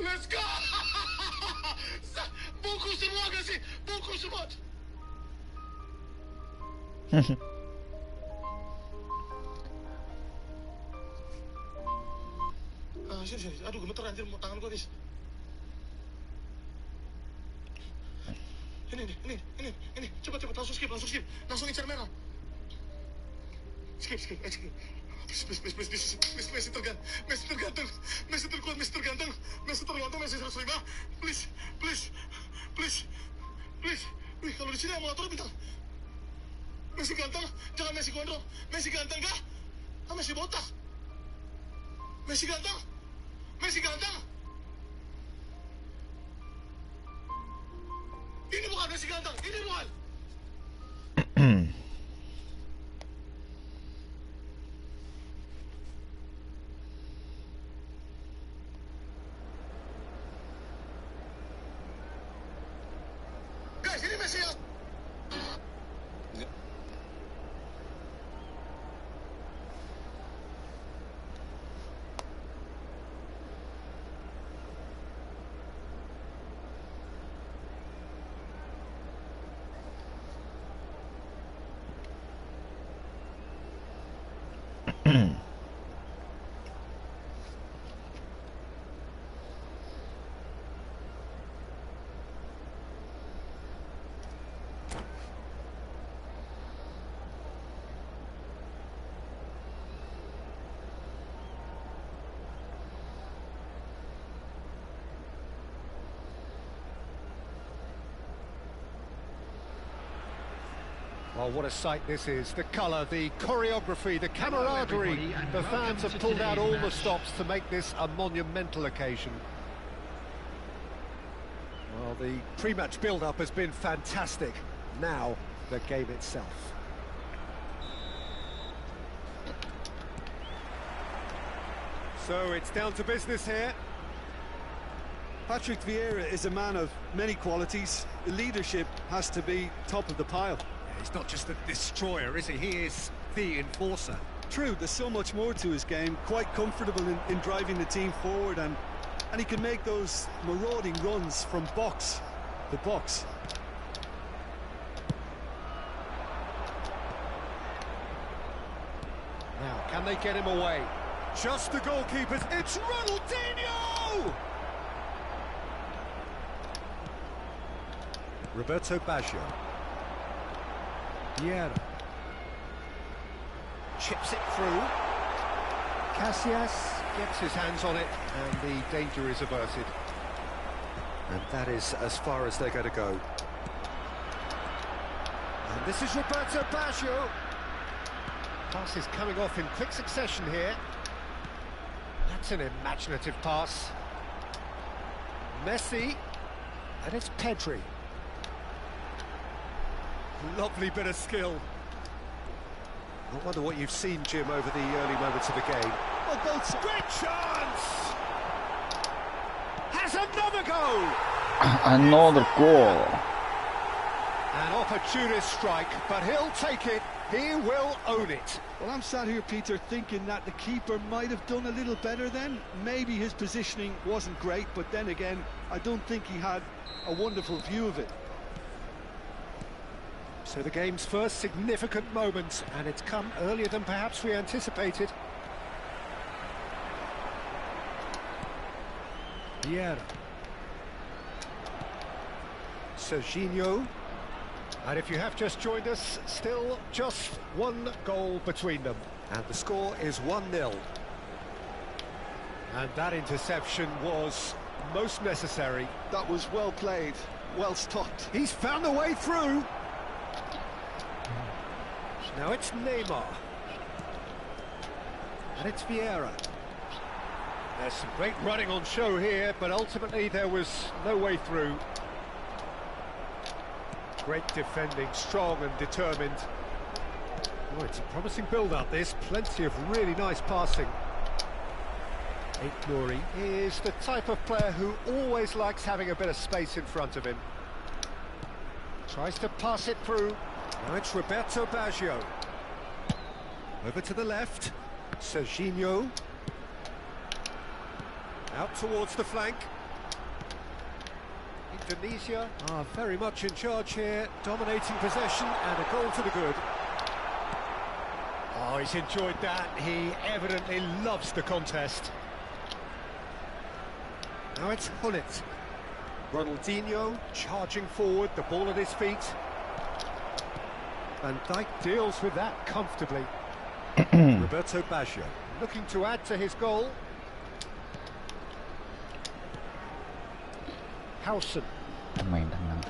Let's go! Buku semua gak sih? Buku semua. Sini. Aduh, gemeter anjir tangan gua, Nis. Ini. Cepat. Langsung skip. Langsung incar merah. Skip. Please, Messi tergantung. Messi terkuat, Messi tergantung. Messi 105. Please. Kalau di sini mau atur bintang. Messi ganteng, jangan Messi gondrong. Messi ganteng kah? Messi botak. Messi ganteng. Ini bukan Messi ganteng, ini bukan. Guys, ini Messi ya. Well, what a sight this is. The colour, the choreography, the camaraderie. The fans have pulled out all the stops to make this a monumental occasion. Well, the pre-match build-up has been fantastic. Now, the game itself. So, it's down to business here. Patrick Vieira is a man of many qualities. The leadership has to be top of the pile. He's not just a destroyer, is he? He is the enforcer. True, there's so much more to his game. Quite comfortable in driving the team forward, and he can make those marauding runs from box to box. Now, can they get him away? Just the goalkeepers. It's Ronaldinho! Roberto Baggio. Vieira chips it through. Casillas gets his hands on it, and the danger is averted. And that is as far as they're going to go. And this is Roberto Baggio. Pass is coming off in quick succession here. That's an imaginative pass. Messi, and it's Pedri. Lovely bit of skill. I wonder what you've seen, Jim, over the early moments of the game. Oh, both. Great chance! Has another goal! Another goal. An opportunist strike, but he'll take it. He will own it. Well, I'm sat here, Peter, thinking that the keeper might have done a little better then. Maybe his positioning wasn't great, but then again, I don't think he had a wonderful view of it. So the game's first significant moment, and it's come earlier than perhaps we anticipated. Vieira. Serginho. And if you have just joined us, still just one goal between them. And the score is 1-0. And that interception was most necessary. That was well played, well stopped. He's found a way through. Now it's Neymar. And it's Vieira. There's some great running on show here, but ultimately there was no way through. Great defending, strong and determined. Oh, it's a promising build-up, this. Plenty of really nice passing. Nouri is the type of player who always likes having a bit of space in front of him. Tries to pass it through. Now it's Roberto Baggio. Over to the left. Serginho. Out towards the flank. Indonesia are very much in charge here, dominating possession and a goal to the good. Oh, he's enjoyed that. He evidently loves the contest. Now it's Hullet. Ronaldinho charging forward, the ball at his feet. Van Dijk deals with that comfortably. Roberto Baggio looking to add to his goal. Howson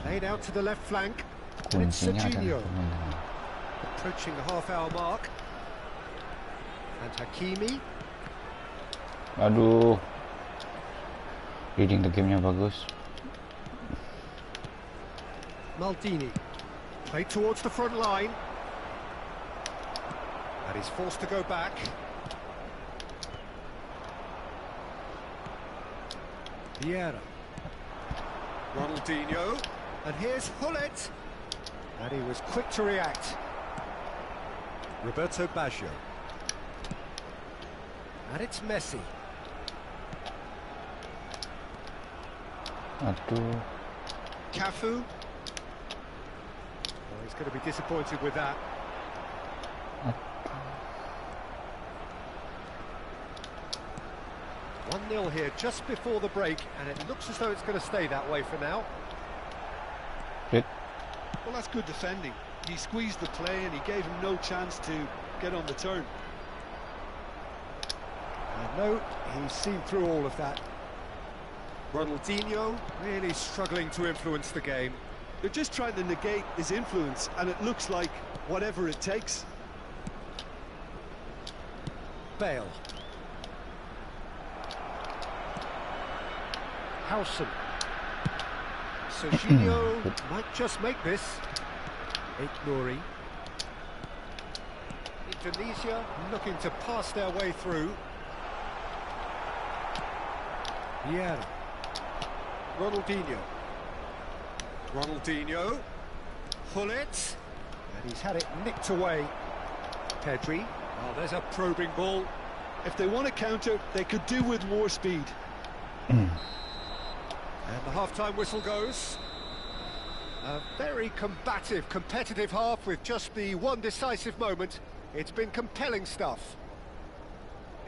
laid out to the left flank. And it's Serginho approaching the half-hour mark. And Hakimi. Aduh, reading the game-nya bagus. Maldini played towards the front line. And he's forced to go back. Vieira. Ronaldinho. And here's Hullet. And he was quick to react. Roberto Baggio. And it's Messi. Aduh. Cafu. Oh, he's going to be disappointed with that. 1-0 here just before the break, and it looks as though it's going to stay that way for now. Good. Well, that's good defending. He squeezed the play and he gave him no chance to get on the turn. And no, he's seen through all of that. Ronaldinho really struggling to influence the game. They're just trying to negate his influence, and it looks like whatever it takes. Bale. Howson. Serginho might just make this. Nuri. Indonesia looking to pass their way through. Vieira. Ronaldinho. Ronaldinho. Hullet. And he's had it nicked away. Pedri. Oh, there's a probing ball. If they want to counter, they could do with more speed. And the half-time whistle goes. A very combative, competitive half with just the one decisive moment. It's been compelling stuff.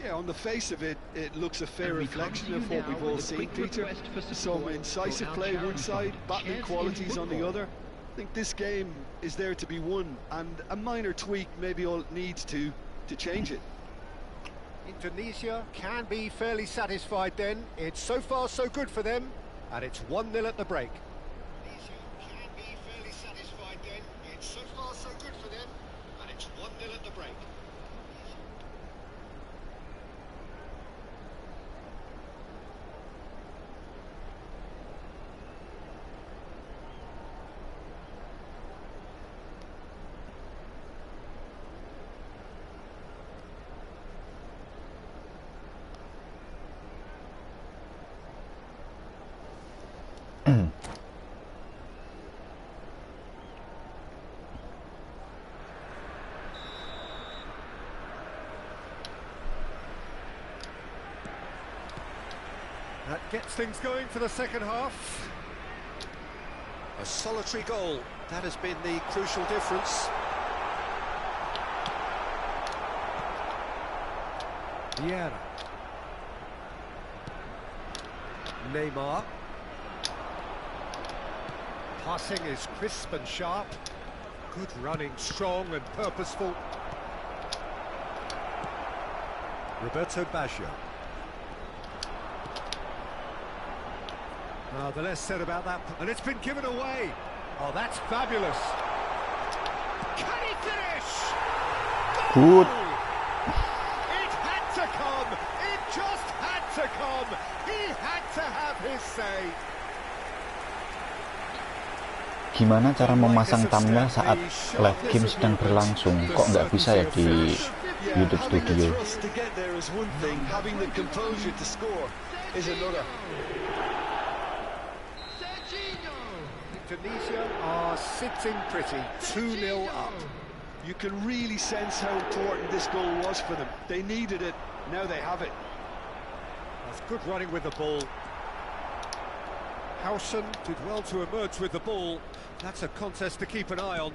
Yeah, on the face of it, it looks a fair reflection of what we've all seen, Peter. Some incisive play one side, battling qualities on the other. I think this game is there to be won, and a minor tweak maybe all it needs to change it. Indonesia can be fairly satisfied then. It's so far so good for them, and it's 1-0 at the break. Indonesia can be fairly satisfied then. It's so far so good for them, and it's 1-0 at the break. That gets things going for the second half. A solitary goal, that has been the crucial difference. Vieira. Neymar. Passing is crisp and sharp. Good running, strong and purposeful. Roberto Baggio. The less said about that, and it's been given away. Oh, that's fabulous. Can he finish? Good. It had to come. It just had to come. He had to have his say. Gimana cara memasang thumbnail saat live game sedang berlangsung? Kok nggak bisa ya di YouTube Studio? Indonesia are sitting pretty, 2-0 up. You can really sense how important this goal was for them. They needed it, now they have it. That's good running with the ball. Howson did well to emerge with the ball. That's a contest to keep an eye on.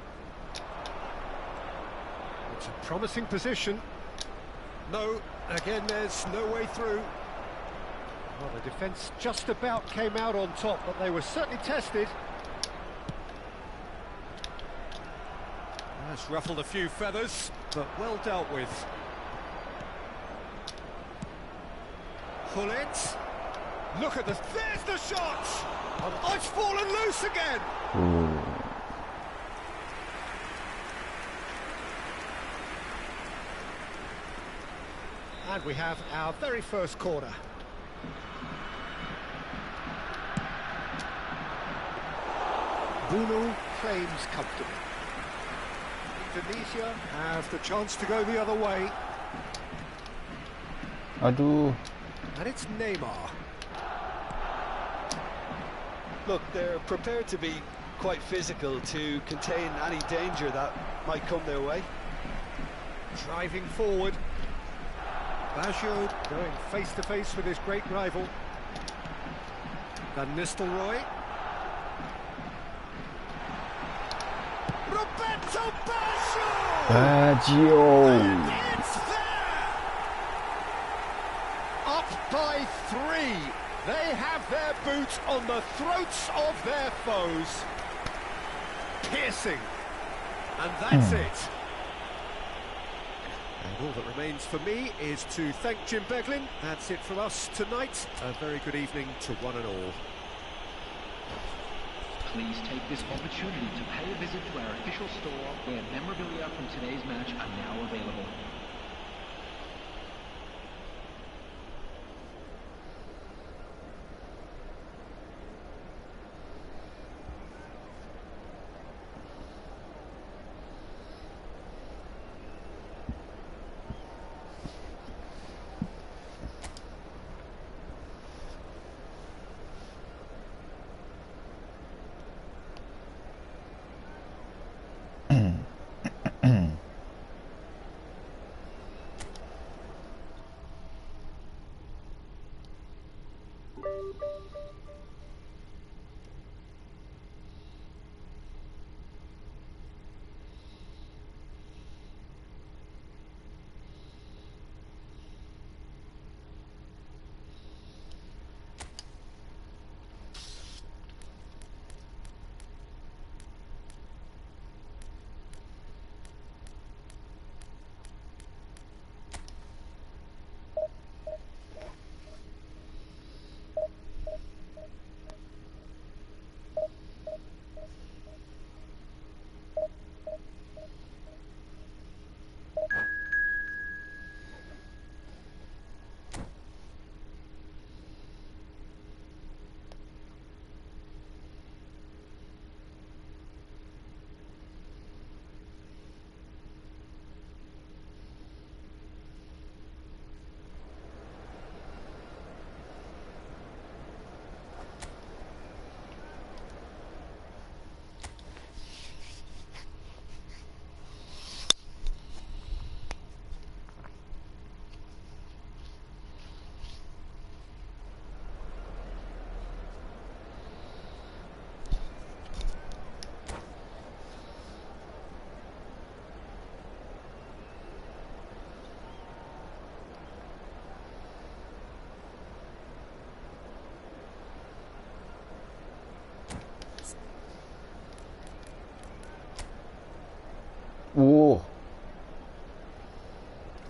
It's a promising position. No, again there's no way through. Well, the defence just about came out on top, but they were certainly tested. That's ruffled a few feathers, but well dealt with. Hullet. Look at there's the shot! Oh, it's fallen loose again! And we have our very first corner. Bruno claims comfortably. Indonesia have the chance to go the other way. Aduh. And it's Neymar. Look, they're prepared to be quite physical to contain any danger that might come their way. Driving forward. Baggio going face-to-face with his great rival. Van Nistelrooy. Roberto Baggio! And it's there! Up by 3. They have their boot on the throats of their foes. Piercing. And that's it. And all that remains for me is to thank Jim Beglin. That's it from us tonight. A very good evening to one and all. Please take this opportunity to pay a visit to our official store where memorabilia from today's match are now available.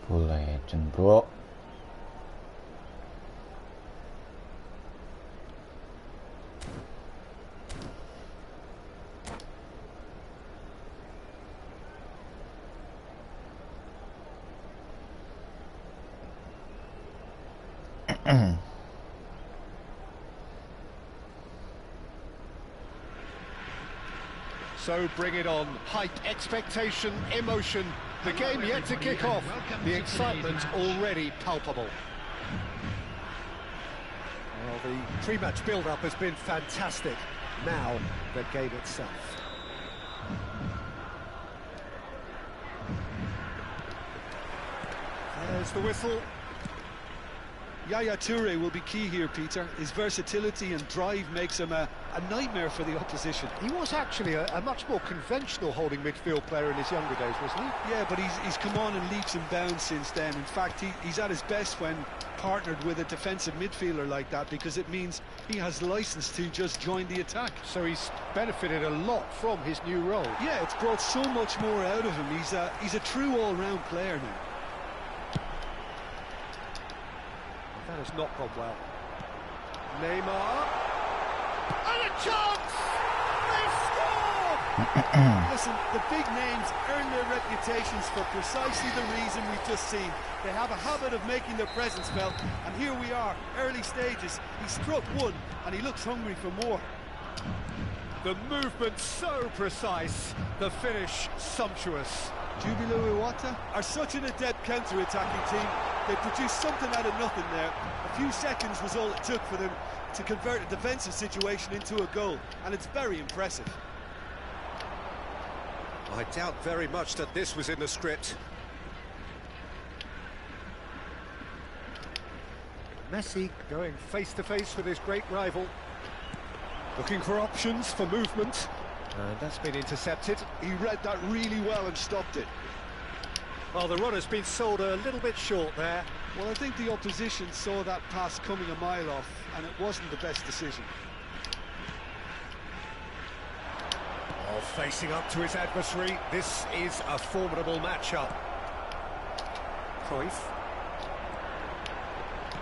Legend, bro. So bring it on. Hype, expectation, emotion. The game yet to kick off. The excitement already palpable. Well, the pre-match build-up has been fantastic. Now, the game itself. There's the whistle. Yaya Toure will be key here, Peter. His versatility and drive makes him a nightmare for the opposition. He was actually a much more conventional holding midfield player in his younger days, wasn't he? Yeah, but he's come on in leaps and bounds since then. In fact, he's at his best when partnered with a defensive midfielder like that, because it means he has license to just join the attack. So he's benefited a lot from his new role. Yeah, it's brought so much more out of him. He's a true all-round player now. That has not gone well. Neymar. And a chance! They score! Listen, the big names earn their reputations for precisely the reason we've just seen. They have a habit of making their presence felt, and here we are, early stages. He struck one, and he looks hungry for more. The movement so precise, the finish sumptuous. Jubilo Iwata are such an adept counter-attacking team. They produced something out of nothing there. A few seconds was all it took for them to convert a defensive situation into a goal, and it's very impressive. I doubt very much that this was in the script. Messi going face-to-face with his great rival. Looking for options for movement. And that's been intercepted. He read that really well and stopped it. Well, the runner's been sold a little bit short there. Well, I think the opposition saw that pass coming a mile off, and it wasn't the best decision. Oh, facing up to his adversary, this is a formidable matchup. Cruyff.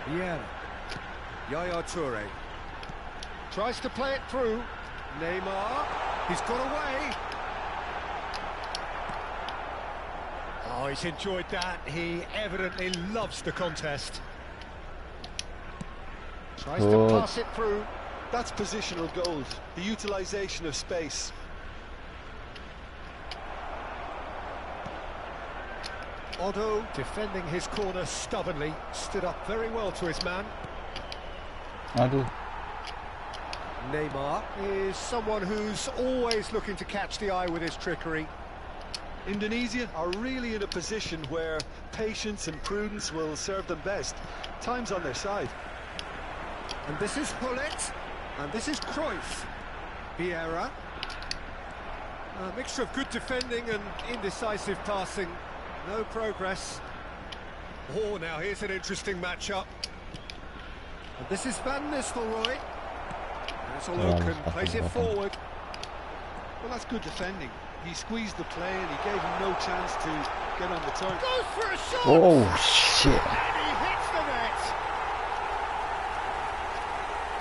Vieira. Yaya Toure. Tries to play it through. Neymar. He's got away. Oh, he's enjoyed that. He evidently loves the contest. Tries to pass it through. That's positional gold, the utilisation of space. Otto defending his corner stubbornly, stood up very well to his man. Aduh. Neymar is someone who's always looking to catch the eye with his trickery. Indonesia are really in a position where patience and prudence will serve them best. Time's on their side. And this is Hullet, and this is Cruyff. Vieira. A mixture of good defending and indecisive passing. No progress. Oh, now here's an interesting matchup. And this is Van Nistelrooy. That's a look and plays it forward. Well, that's good defending. He squeezed the play and he gave him no chance to get on the turn. Goes for a shot! Oh, shit. And he hits the net!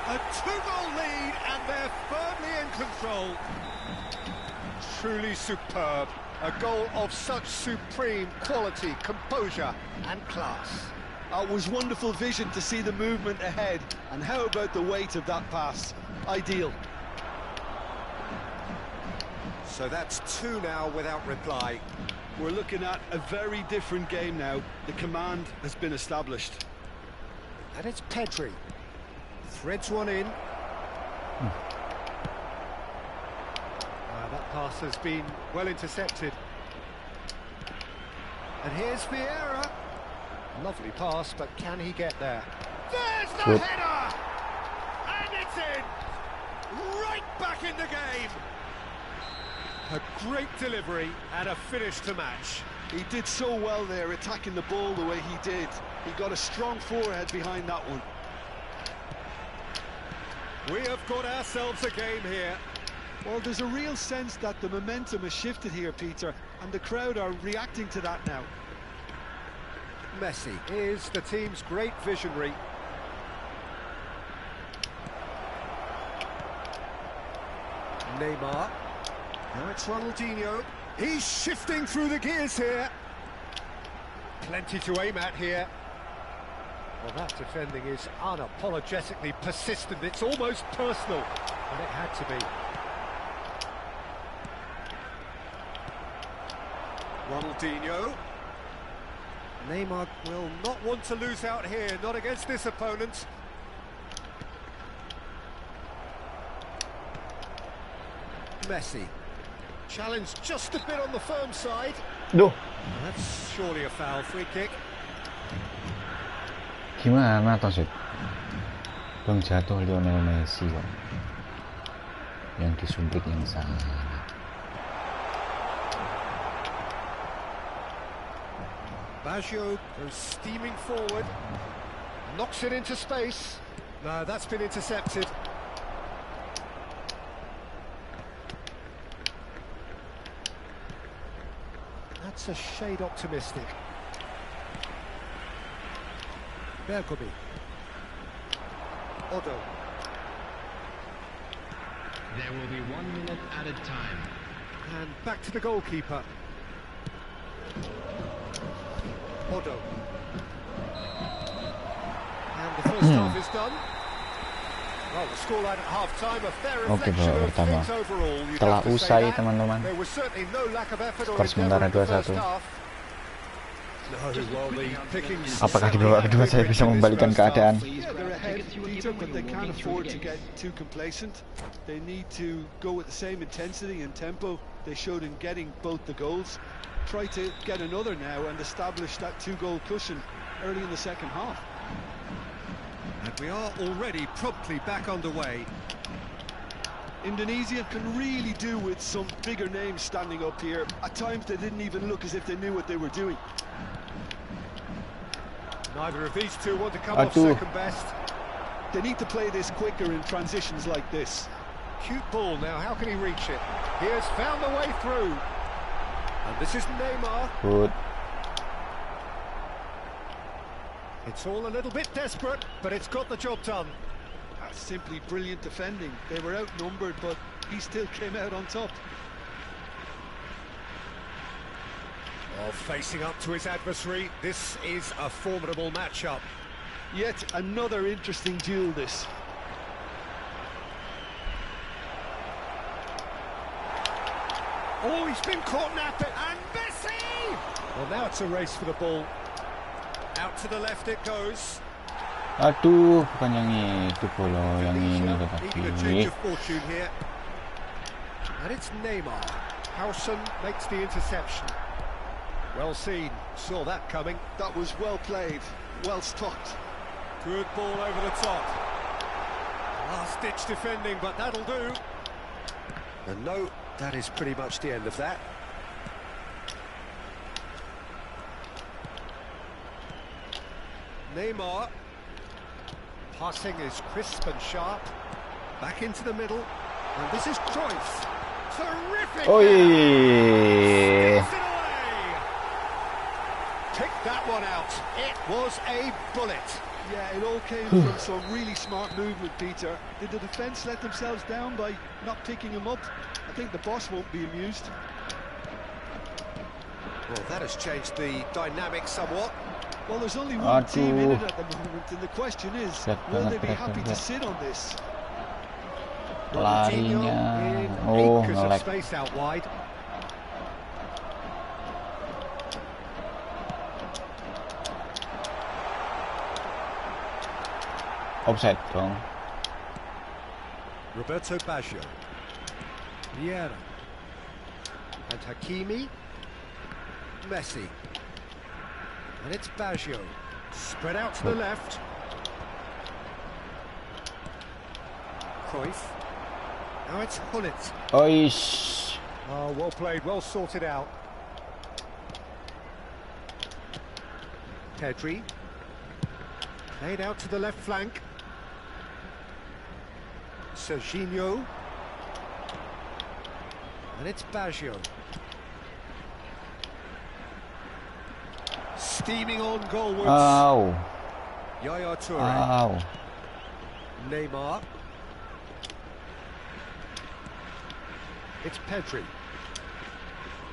A 2-goal lead and they're firmly in control. Truly superb. A goal of such supreme quality, composure and class. It was wonderful vision to see the movement ahead. And how about the weight of that pass? Ideal. So that's 2 now without reply. We're looking at a very different game now. The command has been established. And it's Pedri. Threads one in. That pass has been well intercepted. And here's Vieira. Lovely pass, but can he get there? There's the header! And it's in! Right back in the game! A great delivery and a finish to match. He did so well there, attacking the ball the way he did. He got a strong forehead behind that one. We have got ourselves a game here. Well, there's a real sense that the momentum has shifted here, Peter, and the crowd are reacting to that now. Messi is the team's great visionary. Neymar. Now it's Ronaldinho. He's shifting through the gears here. Plenty to aim at here. Well, that defending is unapologetically persistent. It's almost personal, and it had to be. Ronaldinho. Neymar will not want to lose out here, not against this opponent. Messi. Challenged just a bit on the firm side. No. That's surely a foul. Free kick. Gimana toh sih? Belum jatuh Lionel Messi kok. Yang disumpit yang sana. Baggio goes steaming forward, knocks it into space. No, that's been intercepted. That's a shade optimistic. Bergomi. Odo. There will be 1 minute added time. And back to the goalkeeper. Odo. And the first half is done. Well, the scoreline at half-time, a fair reflection of things overall. Telah usai, teman-teman. There was certainly no lack of effort or Skor sementara 2-1. Apakah di babak kedua saya bisa membalikan keadaan? They can't afford to get too complacent. They need to go with the same intensity and tempo they showed in getting both the goals. Try to get another now and establish that 2-goal cushion early in the second half. And we are already promptly back underway. Indonesia can really do with some bigger names standing up here. At times they didn't even look as if they knew what they were doing. Neither of these two want to come off second best. They need to play this quicker in transitions like this. Cute ball now, how can he reach it? He has found the way through. And this is Neymar. Good. It's all a little bit desperate, but it's got the job done. That's simply brilliant defending. They were outnumbered, but he still came out on top. Oh, facing up to his adversary, this is a formidable matchup. Yet another interesting duel, this. Oh, he's been caught napping, and Messi! Well, now it's a race for the ball. Out to the left it goes. Aduh, bukan yang itu polo, yang ini tetapi. And it's Neymar. Howson makes the interception. Well seen, saw that coming. That was well played, well stopped. Good ball over the top. Last-ditch defending, but that'll do. And no, that is pretty much the end of that. Neymar. Passing is crisp and sharp. Back into the middle. And this is Cruyff. Terrific! Oh yeah. Pick that one out. It was a bullet. Yeah, it all came from some really smart movement, Peter. Did the defence let themselves down by not picking him up? I think the boss won't be amused. Well, that has changed the dynamic somewhat. Well, there's only one team in it at the moment, and the question is, will they be happy to sit on this? Larinya, oh, nge-lag. Space out wide. Offside dong. Roberto Baggio. Vieira. And Hakimi. Messi. And it's Baggio. Spread out to the left. Cruyff. Now it's Hullet. Oish. Oh, well played, well sorted out. Pedri. Played out to the left flank. Serginho. And it's Baggio. Steaming on goalwards. Ow. Yaya Toure. Ow. Neymar. It's Pedri.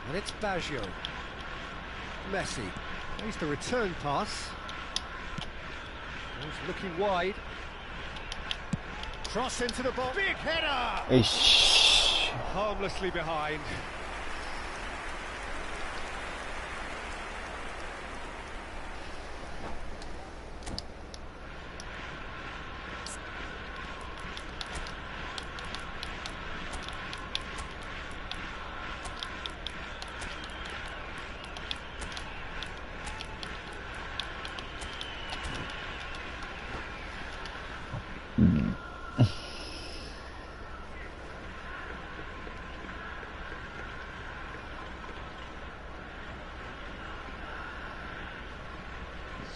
And it's Baggio. Messi. Here's the return pass. He's looking wide. Cross into the box. Big header! Ish. Harmlessly behind.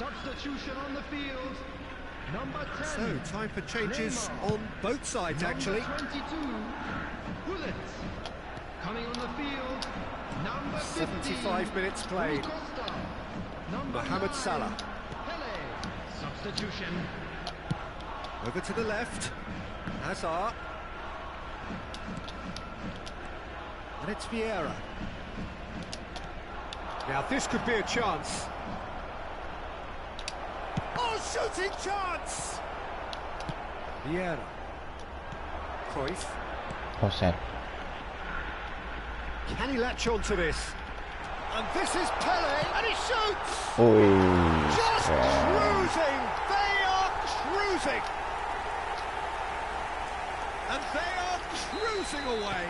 Substitution on the field. Number 10. So, time for changes on both sides, actually. Number 22. Bullets. Coming on the field. Number 75 minutes played. Mohamed Salah. Pele. Substitution. Over to the left. Hazard. And it's Vieira. Now this could be a chance. Oh, shooting chance! Vieira. Cruyff. Offside. Can he latch on to this? And this is Pele, and he shoots! Just cruising! They are cruising! And they are cruising away!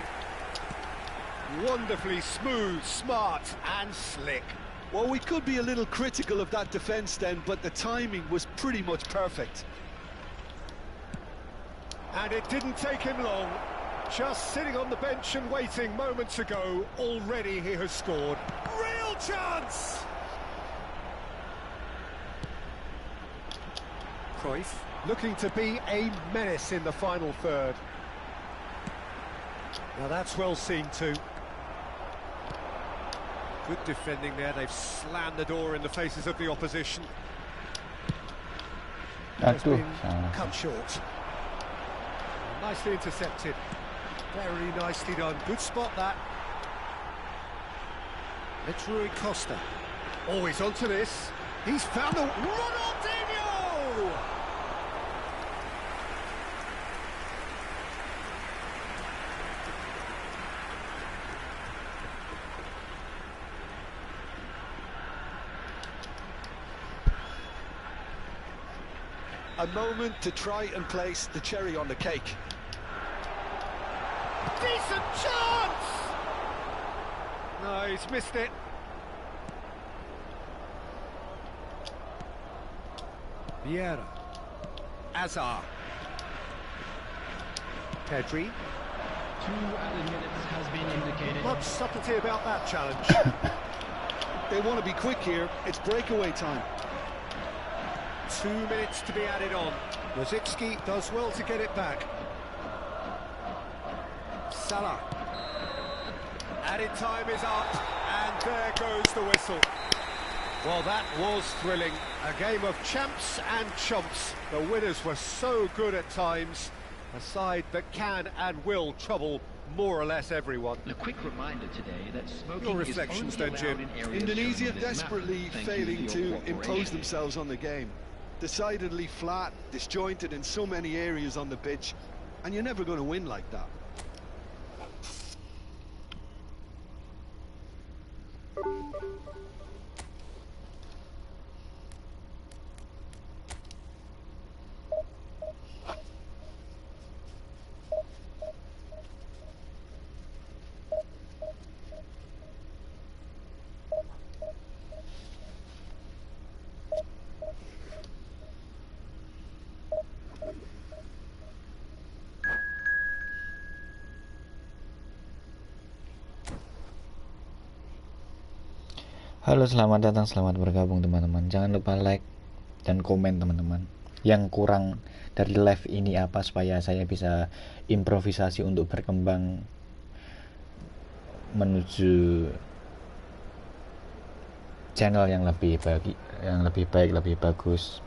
Wonderfully smooth, smart and slick. Well, we could be a little critical of that defence then, but the timing was pretty much perfect. And it didn't take him long. Just sitting on the bench and waiting moments ago, already he has scored. Real chance! Cruyff looking to be a menace in the final third. Now that's well seen too. Good defending there, they've slammed the door in the faces of the opposition. Has been cut short. Nicely intercepted. Very nicely done. Good spot that. It's Rui Costa. Oh, he's onto this. He's found the Ronaldinho! A moment to try and place the cherry on the cake. Decent chance! No, he's missed it. Vieira. Hazard. Pedri. 2 added minutes has been indicated. Much subtlety about that challenge. They want to be quick here. It's breakaway time. 2 minutes to be added on. Rosicky does well to get it back. Salah. Added time is up, and there goes the whistle. Well, that was thrilling. A game of champs and chumps. The winners were so good at times. A side that can and will trouble more or less everyone. A quick reminder today that smoking Your reflections is only then, allowed Jim. in areas Indonesia shown on this map. desperately Thank you failing for your to impose cooperation. themselves on the game. Decidedly flat, disjointed in so many areas on the pitch, and you're never going to win like that. Halo, selamat datang, selamat bergabung teman-teman. Jangan lupa like dan komen teman-teman. Yang kurang dari live ini apa supaya saya bisa improvisasi untuk berkembang menuju channel yang lebih baik, lebih bagus.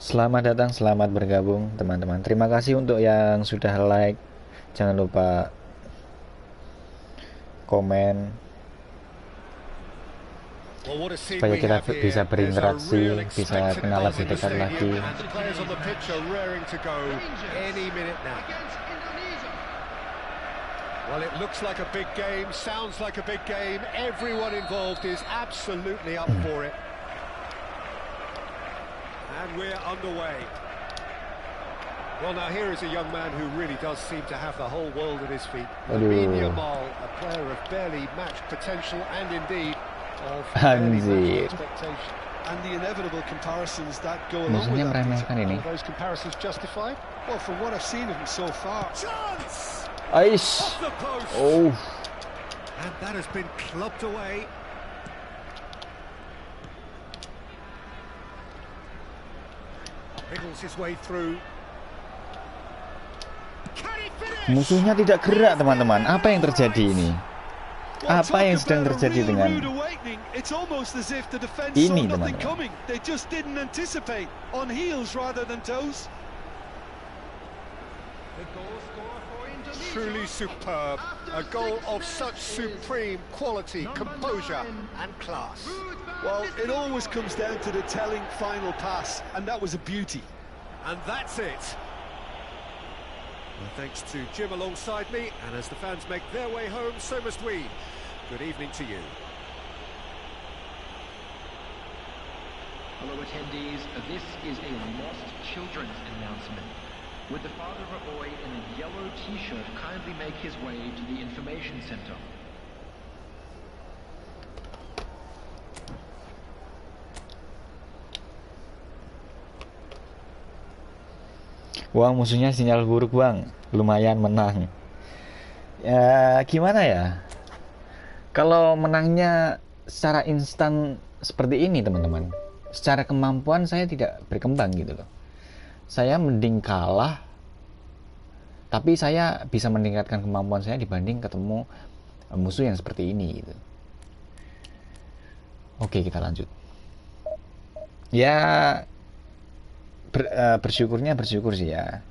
Selamat datang, selamat bergabung teman-teman. Terima kasih untuk yang sudah like. Jangan lupa komen supaya kita bisa berinteraksi, bisa kenal lebih dekat lagi. Well, it looks like a big game, sounds like a big game. Everyone involved is absolutely up for it. And we're underway. Well, now here is a young man who really does seem to have the whole world at his feet. Lamine Yamal, a player of barely matched potential and indeed of barely matched expectation. And the inevitable comparisons that go along with that. Are those comparisons justified? Well, from what I've seen of him so far. Chance! Aish. Off the post. Oh. And that has been clubbed away. Wriggles his way through. Musuhnya tidak gerak, teman-teman. Apa yang terjadi ini? Apa yang sedang terjadi dengan ini, teman-teman? They just didn't anticipate on heels rather than toes. The goal scorer for Indonesia. Truly superb. A goal of such supreme quality, composure and class. Well, it always comes down to the telling final pass, and that was a beauty. And that's it. Well, thanks to Jim alongside me, and as the fans make their way home, so must we. Good evening to you. Hello attendees, this is a lost children's announcement. Would the father of a boy in a yellow t-shirt kindly make his way to the information center? Wah, musuhnya sinyal buruk, Bang. Lumayan menang. Ya, gimana ya? Kalau menangnya secara instan seperti ini, teman-teman, secara kemampuan saya tidak berkembang gitu loh. Saya mending kalah, tapi saya bisa meningkatkan kemampuan saya dibanding ketemu musuh yang seperti ini gitu. Oke, kita lanjut. Ya, bersyukur sih ya,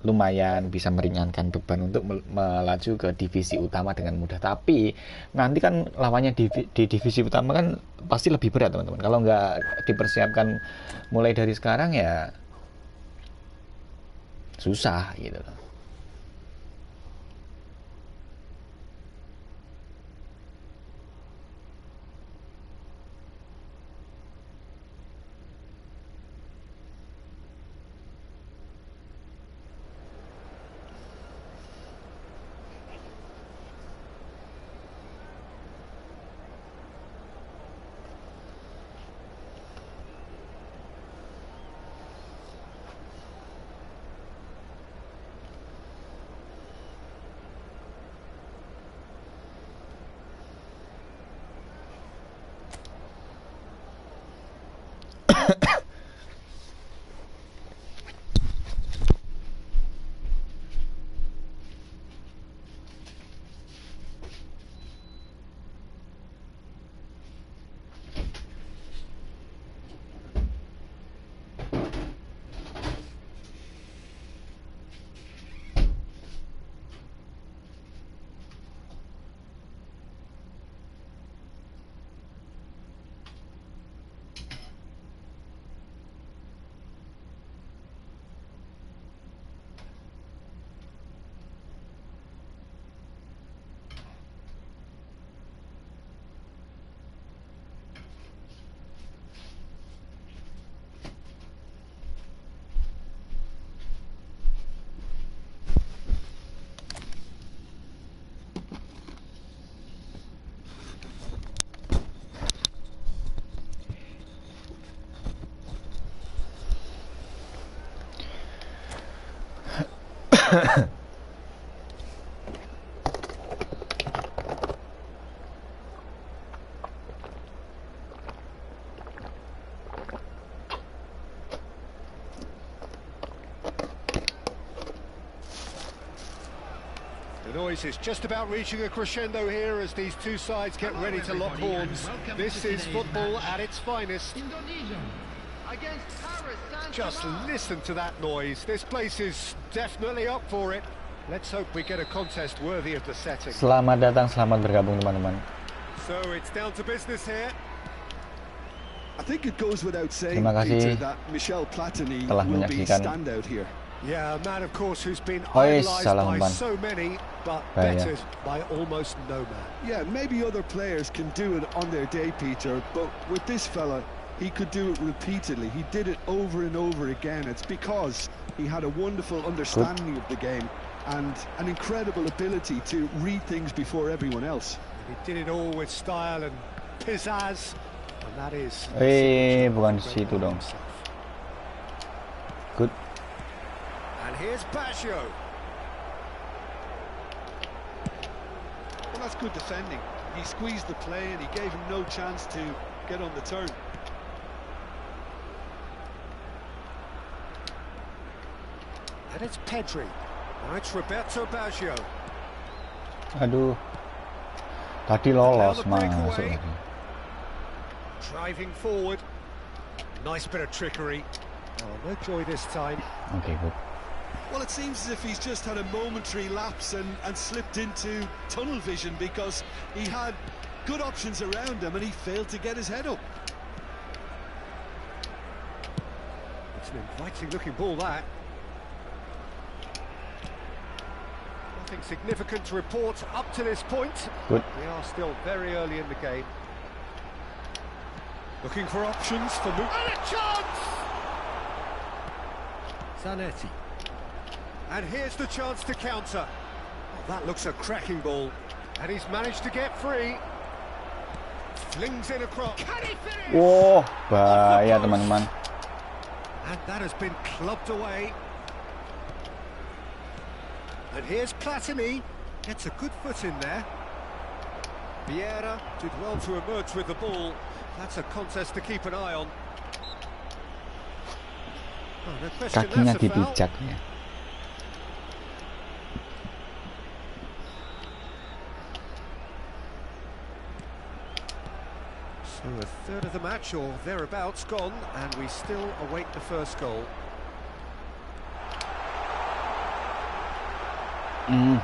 lumayan bisa meringankan beban untuk melaju ke divisi utama dengan mudah. Tapi nanti kan lawannya di divisi utama kan pasti lebih berat, teman-teman. Kalau nggak dipersiapkan mulai dari sekarang ya susah gitu loh. The noise is just about reaching a crescendo here as these two sides get ready to lock horns. This is football at its finest. Indonesia against Paris Saint-Germain. Just listen to that noise. This place is definitely up for it. Let's hope we get a contest worthy of the setting. Selamat datang, selamat bergabung, teman-teman. So it's down to business here. I think it goes without saying, Terima kasih Peter, that Michel Platini telah will be menyaksikan. standout here. Yeah, a man, of course, who's been Ois, idolised salah by umpan. so many, but Bahaya. bettered by almost no man. Yeah, maybe other players can do it on their day, Peter, but with this fella, he could do it repeatedly. He did it over and over again. It's because he had a wonderful understanding of the game and an incredible ability to read things before everyone else. He did it all with style and pizzazz, and that is... bukan situ dong. Good. And here's Baggio. Well, that's good defending. He squeezed the play and he gave him no chance to get on the turn. And it's Pedri. Now it's Roberto Baggio. Aduh. Tadi lolos masuk. Driving forward. Nice bit of trickery. Oh, no joy this time. Okay, good. Well, it seems as if he's just had a momentary lapse and slipped into tunnel vision, because he had good options around him and he failed to get his head up. It's an inviting looking ball, that. Nothing significant to report up to this point. Good. We are still very early in the game. Looking for options for move. And a chance! Zanetti. And here's the chance to counter. Oh, that looks a cracking ball. And he's managed to get free. Flings in across. Can he finish? Wow, bahaya teman-teman. And that has been clubbed away. And here's Platini. Gets a good foot in there. Vieira did well to emerge with the ball. That's a contest to keep an eye on. Oh, no question, Kakinya that's a foul. dipijak ya. So a third of the match or thereabouts gone, and we still await the first goal. And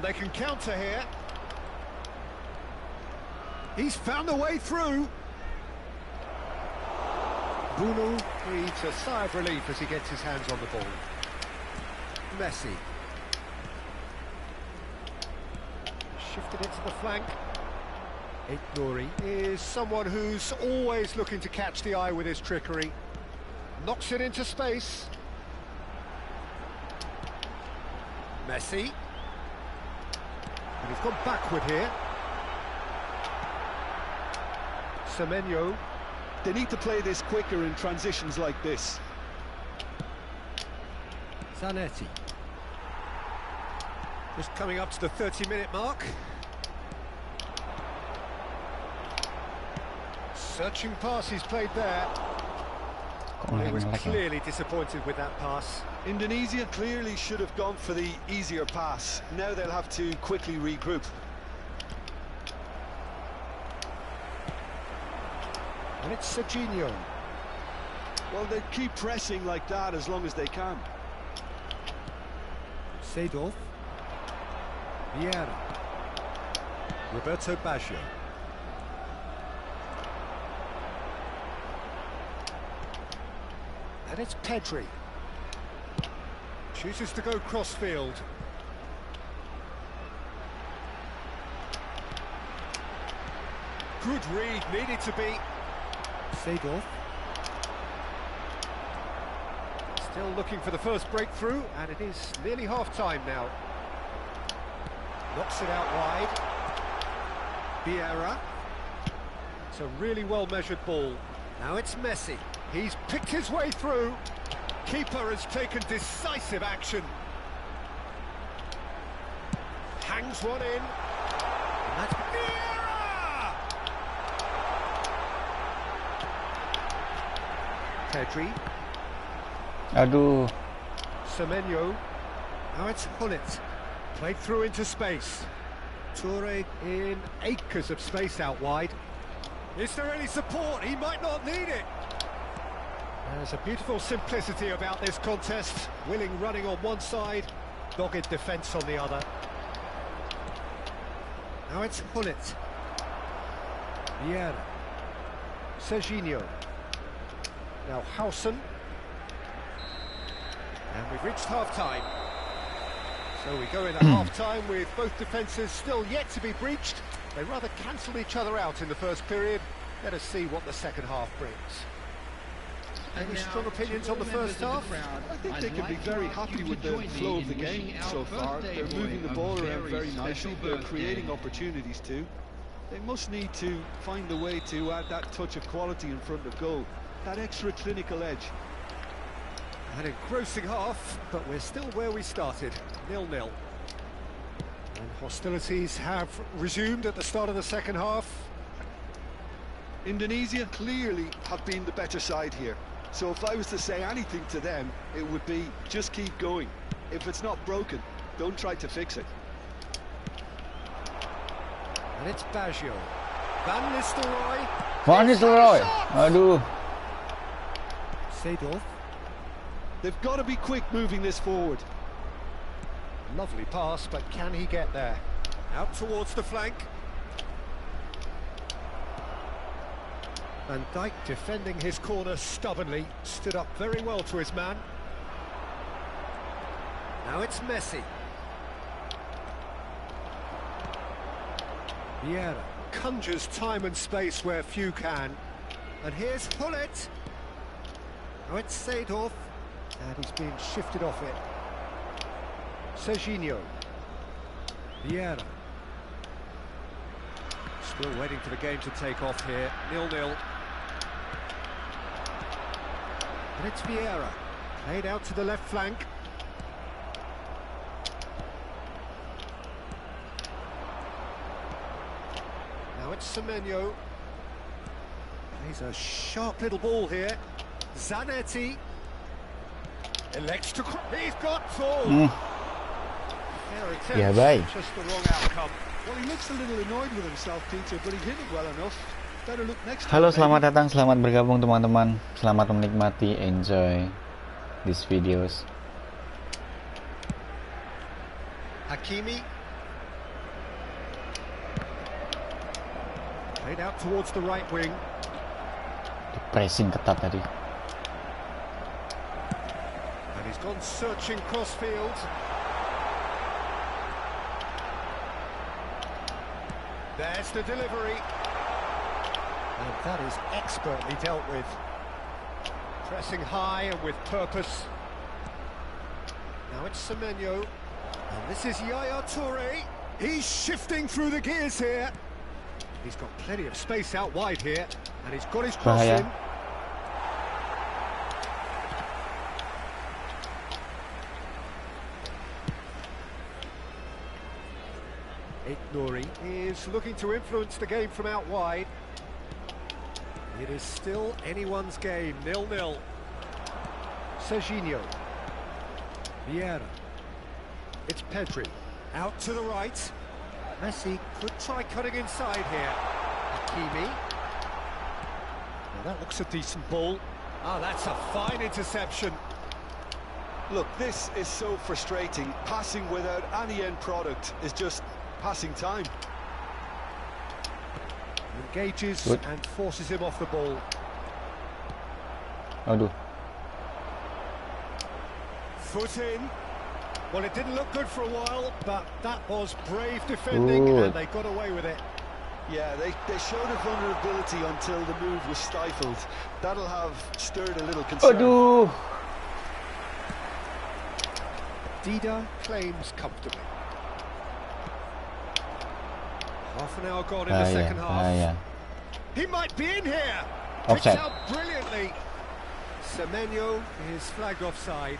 they can counter here. He's found a way through. Bruno breathes a sigh of relief as he gets his hands on the ball. Messi. Shifted into the flank. Nouri is someone who's always looking to catch the eye with his trickery. Knocks it into space. Messi. And he's gone backward here. Semenyo. They need to play this quicker in transitions like this. Zanetti. Just coming up to the 30-minute mark. Searching pass he's played there. He was clearly disappointed with that pass. Indonesia clearly should have gone for the easier pass. Now they'll have to quickly regroup. And it's Serginho. Well, they keep pressing like that as long as they can. Seedorf. Vieira. Roberto Baggio. And it's Pedri. Chooses to go cross-field. Good read, needed to be. Seedorf. Still looking for the first breakthrough, and it is nearly half-time now. Knocks it out wide. Vieira. It's a really well-measured ball. Now it's Messi. He's picked his way through. Keeper has taken decisive action. Hangs one in. And that's Vieira! Pedri. Aduh. Semenyo. Now it's Hullet. Played through into space. Toure in acres of space out wide. Is there any support? He might not need it. There's a beautiful simplicity about this contest. Willing running on one side, dogged defence on the other. Now it's Hullet. Vieira. Serginho. Now Hausen. And we've reached half-time. So we go in at half-time with both defences still yet to be breached. They rather cancelled each other out in the first period. Let us see what the second half brings. Any strong opinions on the first half? I think they can be very happy with the flow of the game so far. They're moving the ball around very nicely. They're creating opportunities too. They must need to find a way to add that touch of quality in front of goal, that extra clinical edge. An engrossing half, but we're still where we started, 0-0. And hostilities have resumed at the start of the second half. Indonesia clearly have been the better side here. So if I was to say anything to them, it would be just keep going. If it's not broken, don't try to fix it. And it's Baggio. Van Nistelrooy. Van Nistelrooy. Aduh. Seedorf. They've got to be quick moving this forward. Lovely pass, but can he get there? Out towards the flank. Van Dijk defending his corner stubbornly, stood up very well to his man. Now it's Messi. Vieira conjures time and space where few can. And here's Hullet. Now it's Seedorf. And he's being shifted off it. Serginho. Vieira. Still waiting for the game to take off here. 0-0. And it's Vieira. Played out to the left flank. Now it's Semenyo. Plays a sharp little ball here. Zanetti. Elects to... He's got full! Yeah, baik. Just the wrong outcome. Well, he looks a little annoyed with himself, Peter, but he hit it well enough. Better look next time. Halo, selamat datang, selamat bergabung teman-teman. Selamat menikmati, enjoy these videos. Hakimi. Played out towards the right wing. Pressing ketat tadi. And he's gone searching crossfield. There's the delivery. And that is expertly dealt with. Pressing high and with purpose. Now it's Semenyo. And this is Yaya Toure. He's shifting through the gears here. He's got plenty of space out wide here. And he's got his cross in. Nuri is looking to influence the game from out wide. It is still anyone's game, 0-0. Serginho. Vieira. It's Pedri. Out to the right. Messi could try cutting inside here. Hakimi. Now that looks a decent ball. Ah, that's a fine interception. Look, this is so frustrating. Passing without any end product is just passing time. Engages and forces him off the ball. Aduh. Foot in. Well, it didn't look good for a while, but that was brave defending, and they got away with it. Yeah, they showed a vulnerability until the move was stifled. That'll have stirred a little concern. Aduh. Dida claims comfortably. Half an hour gone in the second half. He might be in here. Offside. Picks out brilliantly. Semenyo is flagged offside.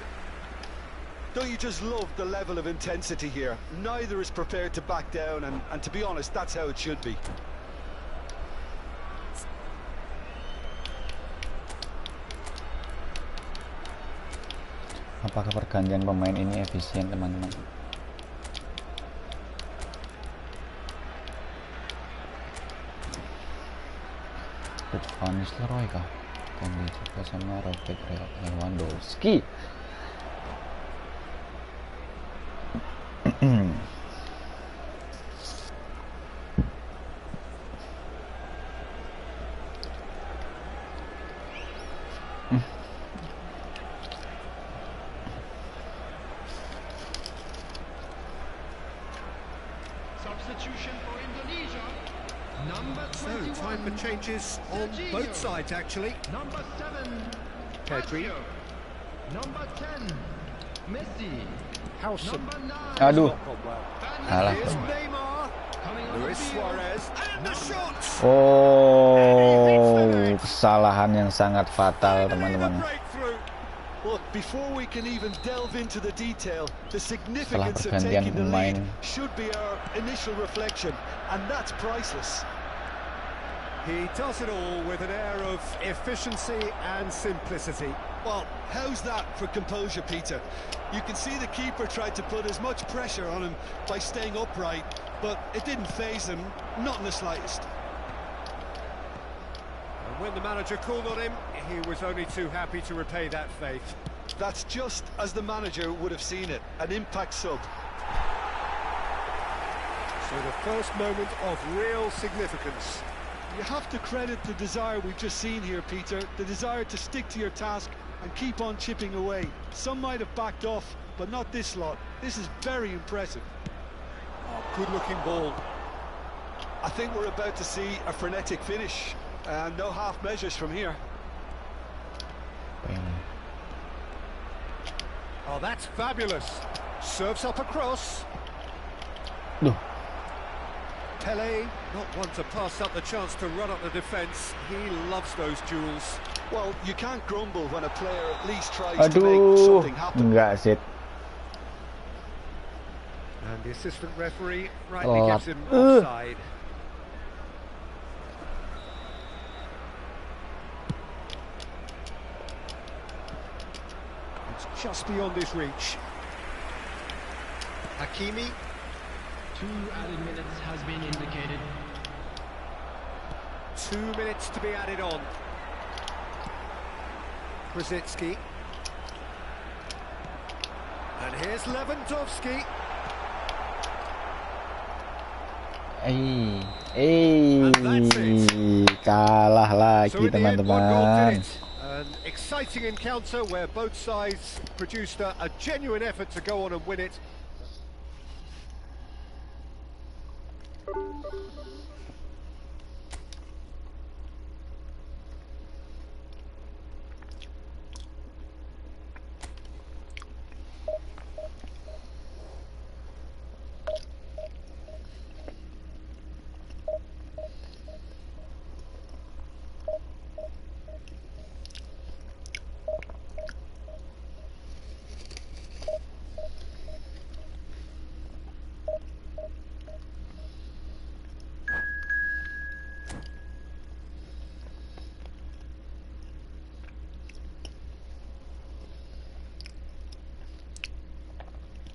Don't you just love the level of intensity here? Neither is prepared to back down, and to be honest, that's how it should be. Apakah pergantian pemain ini efisien, teman-teman? Van Nistelrooy kah? Akan dicoba sama Robert Lewandowski. Substitution for Indonesia. Number So, 21. time for changes on both sides, actually. Number 7. Pedri. Baggio. Number 10. Messi. Howson. Number 9. Aduh, Not gone well. salah. Here's Neymar. Coming on the Luis field. Suarez. And the shot. Oh, kesalahan yang sangat fatal, teman-teman. Breakthrough. Look, before we can even delve into the detail, the significance of pergantian taking the lead pemain. should be our initial reflection, and that's priceless. He does it all with an air of efficiency and simplicity. Well, how's that for composure, Peter? You can see the keeper tried to put as much pressure on him by staying upright, but it didn't faze him, not in the slightest. And when the manager called on him, he was only too happy to repay that faith. That's just as the manager would have seen it, an impact sub. So the first moment of real significance. You have to credit the desire we've just seen here, Peter, the desire to stick to your task and keep on chipping away. Some might have backed off, but not this lot. This is very impressive. Oh, good-looking ball. I think we're about to see a frenetic finish, and no half measures from here. Oh, that's fabulous. Serves up across. Duh. Pele, not one to pass up the chance to run up the defence. He loves those duels. Well, you can't grumble when a player at least tries to make Aduh, something happen. enggak sih. And the assistant referee rightly Oh. gives him offside. It's just beyond his reach. Hakimi. 2 added minutes has been indicated. 2 minutes to be added on. Krasitsky. And here's Lewandowski. Kalah So lagi, in the end, one goal teman-teman. did it. An exciting encounter where both sides produced a genuine effort to go on and win it.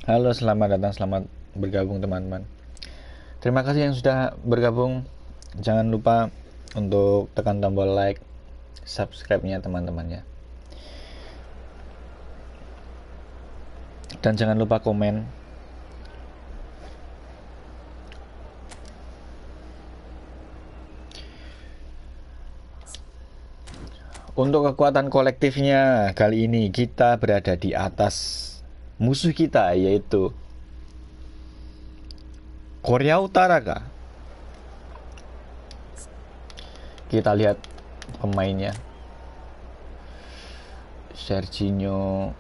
Halo, selamat datang, selamat bergabung teman-teman. Terima kasih yang sudah bergabung. Jangan lupa untuk tekan tombol like, subscribe-nya teman-teman ya. Dan jangan lupa komen. Untuk kekuatan kolektifnya, kali ini kita berada di atas musuh kita, yaitu Korea Utara kah? Kita lihat pemainnya. Serginho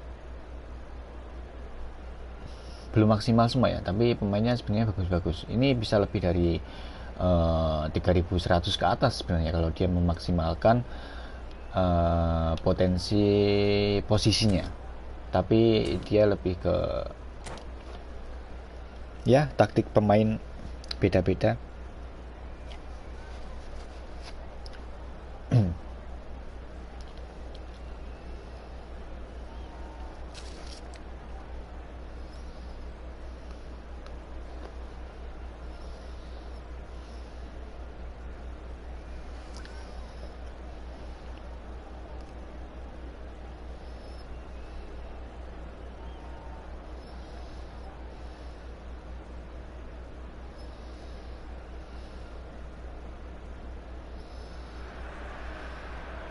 belum maksimal semua ya, tapi pemainnya sebenarnya bagus-bagus. Ini bisa lebih dari 3.100 ke atas sebenarnya kalau dia memaksimalkan potensi posisinya. Tapi dia lebih ke ya taktik pemain beda-beda.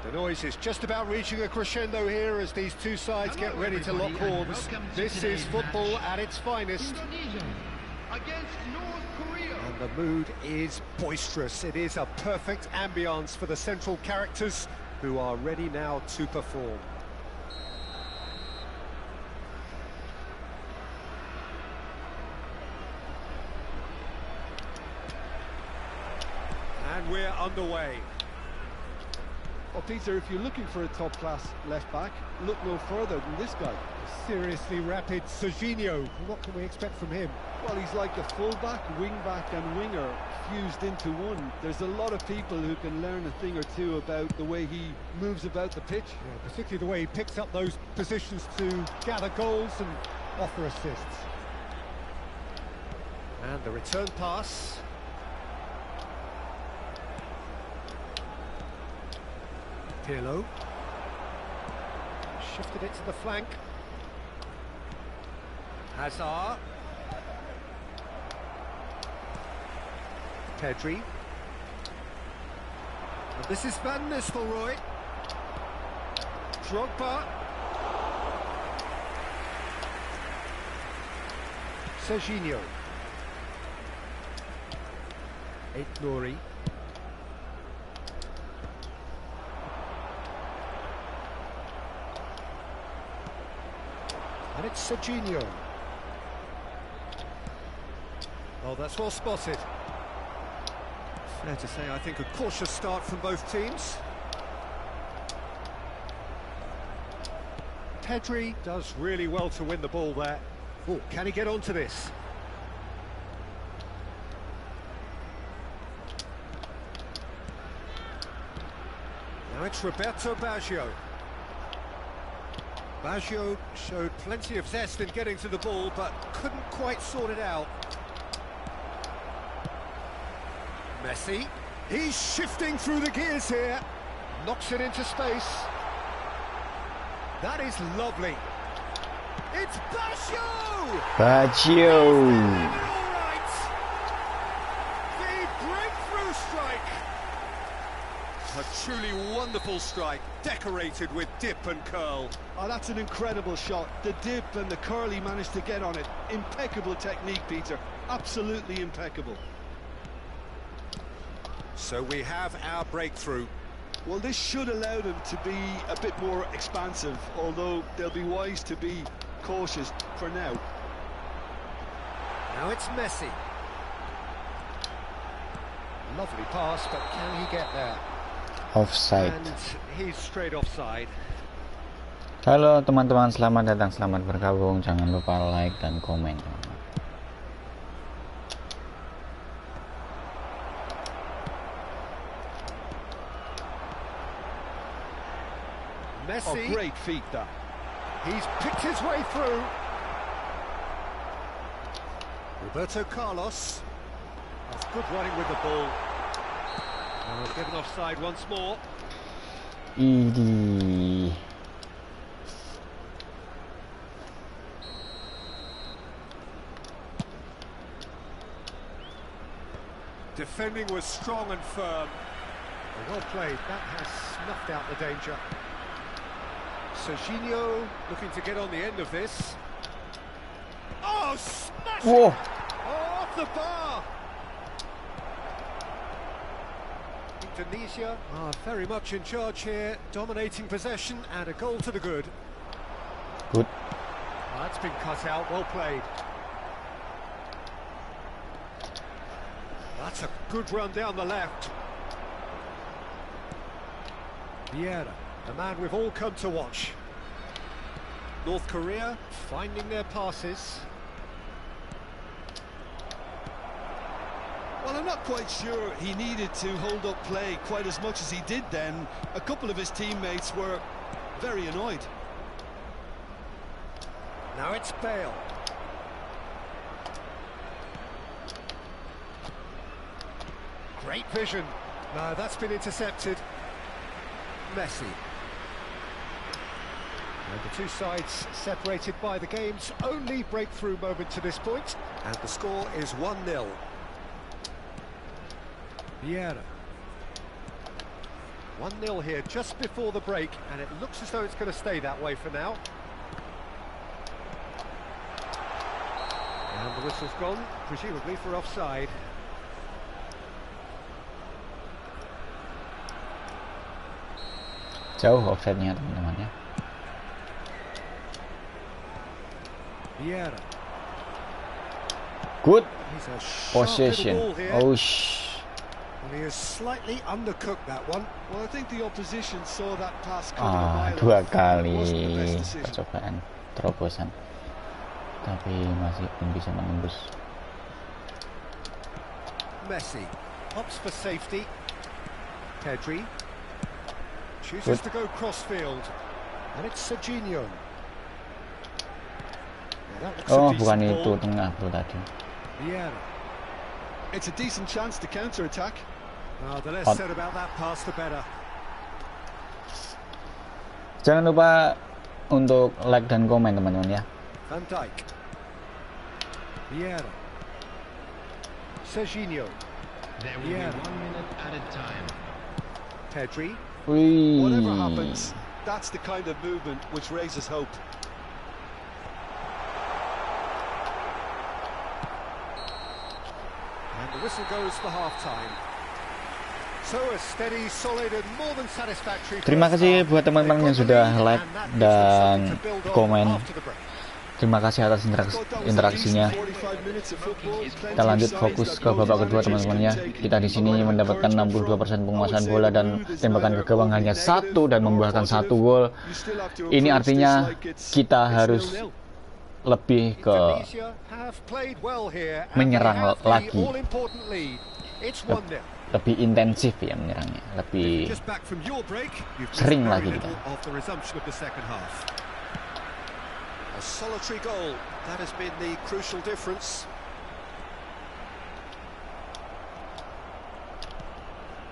The noise is just about reaching a crescendo here as these two sides get ready to lock horns. This is football at its finest. Indonesia. against North Korea. And the mood is boisterous. It is a perfect ambience for the central characters who are ready now to perform. And we're underway. Well, Peter, if you're looking for a top-class left-back, look no further than this guy. Seriously rapid Serginho. What can we expect from him? Well, he's like a full-back, wing-back and winger fused into one. There's a lot of people who can learn a thing or two about the way he moves about the pitch. Yeah, particularly the way he picks up those positions to gather goals and offer assists. And the return pass. Pirlo. Shifted it to the flank. Hazard. Pedri. And this is Van Nistelrooy. Drogba. Serginho. Nouri. And it's Serginho. Oh, that's well spotted. Fair to say, I think, a cautious start from both teams. Pedri does really well to win the ball there. Oh, can he get onto this? Now it's Roberto Baggio. Baggio showed plenty of zest in getting to the ball, but couldn't quite sort it out. Messi. He's shifting through the gears here. Knocks it into space. That is lovely. It's Baggio! Baggio. All right. The breakthrough strike. A truly wonderful strike, decorated with dip and curl. Oh, that's an incredible shot. The dip and the curl he managed to get on it. Impeccable technique, Peter. Absolutely impeccable. So we have our breakthrough. Well, this should allow them to be a bit more expansive, although they'll be wise to be cautious for now. Now it's Messi. Lovely pass, but can he get there? Offside. And he's straight offside. Halo teman-teman, selamat datang, selamat bergabung. Jangan lupa like dan komen. Messi. Oh, great feat, that. He's picked his way through. Roberto Carlos. That's good running with the ball. Given offside once more. Idi. Defending was strong and firm. Well played. That has snuffed out the danger. Serginho looking to get on the end of this. Oh, smash! Whoa. Oh, off the bar! Indonesia are very much in charge here, dominating possession and a goal to the good. Good. Oh, that's been cut out, well played. That's a good run down the left. Vieira, the man we've all come to watch. North Korea finding their passes. Well, I'm not quite sure he needed to hold up play quite as much as he did then. A couple of his teammates were very annoyed. Now it's Bale. Great vision. No, that's been intercepted. Messi. And the two sides separated by the game's only breakthrough moment to this point. And the score is 1-0. Vieira. 1-0 here just before the break, and it looks as though it's going to stay that way for now. And the whistle's gone, presumably for offside. Jauh offside-nya teman-teman ya. Vieira. Good He's a sharp possession. little ball here. Oh, And he has slightly undercooked that one. Well, I think the opposition saw that pass coming a mile dua off. kali It wasn't the best decision. percobaan terobosan, tapi masih belum bisa menembus. Messi opts for safety. Pedri chooses to go crossfield, and it's Serginho. Yeah, that looks a Oh, decent bukan ball. itu tengah tuh tadi. Vieira. It's a decent chance to counter-attack. The less On. said about that pass, the better. Jangan lupa untuk like dan komen teman-teman ya. Van Dijk. Vieira. Serginho. There will be 1 minute added time. Pedri. Wih. Whatever happens, that's the kind of movement which raises hope. And the whistle goes for half-time. So a steady, solid and more than satisfactory. Terima kasih buat teman-teman yang sudah like dan komen. Terima kasih atas interaksinya. Kita lanjut fokus ke babak kedua teman-teman ya. Kita di sini mendapatkan 62% penguasaan bola dan tembakan ke gawang hanya 1 dan membuahkan 1 gol. Ini artinya kita harus lebih ke menyerang lagi, lebih intensif ya menyerangnya, lebih sering lagi kita. A solitary goal, that has been the crucial difference.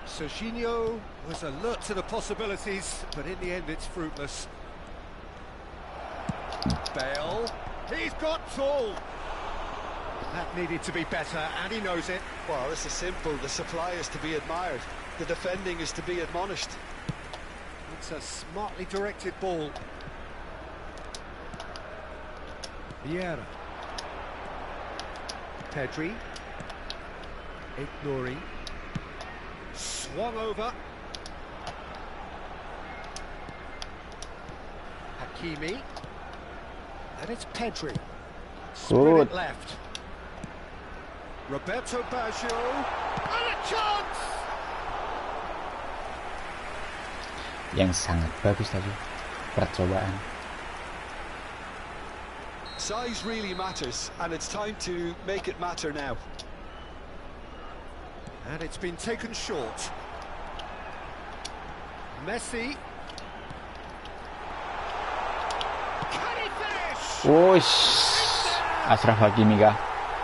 Serginho was alert to the possibilities, but in the end it's fruitless. Bale, he's got tall. That needed to be better, and he knows it. Well, this is simple. The supply is to be admired. The defending is to be admonished. It's a smartly directed ball. Vieira. Pedri. Ignoring. Swung over. Hakimi. And it's Pedri. Sprint it left. Roberto Baggio. And a chance! Yang sangat bagus tadi percobaan. Size really matters, and it's time to make it matter now. And it's been taken short. Messi. Can he finish? Wush, Ashraf Hakimi kah?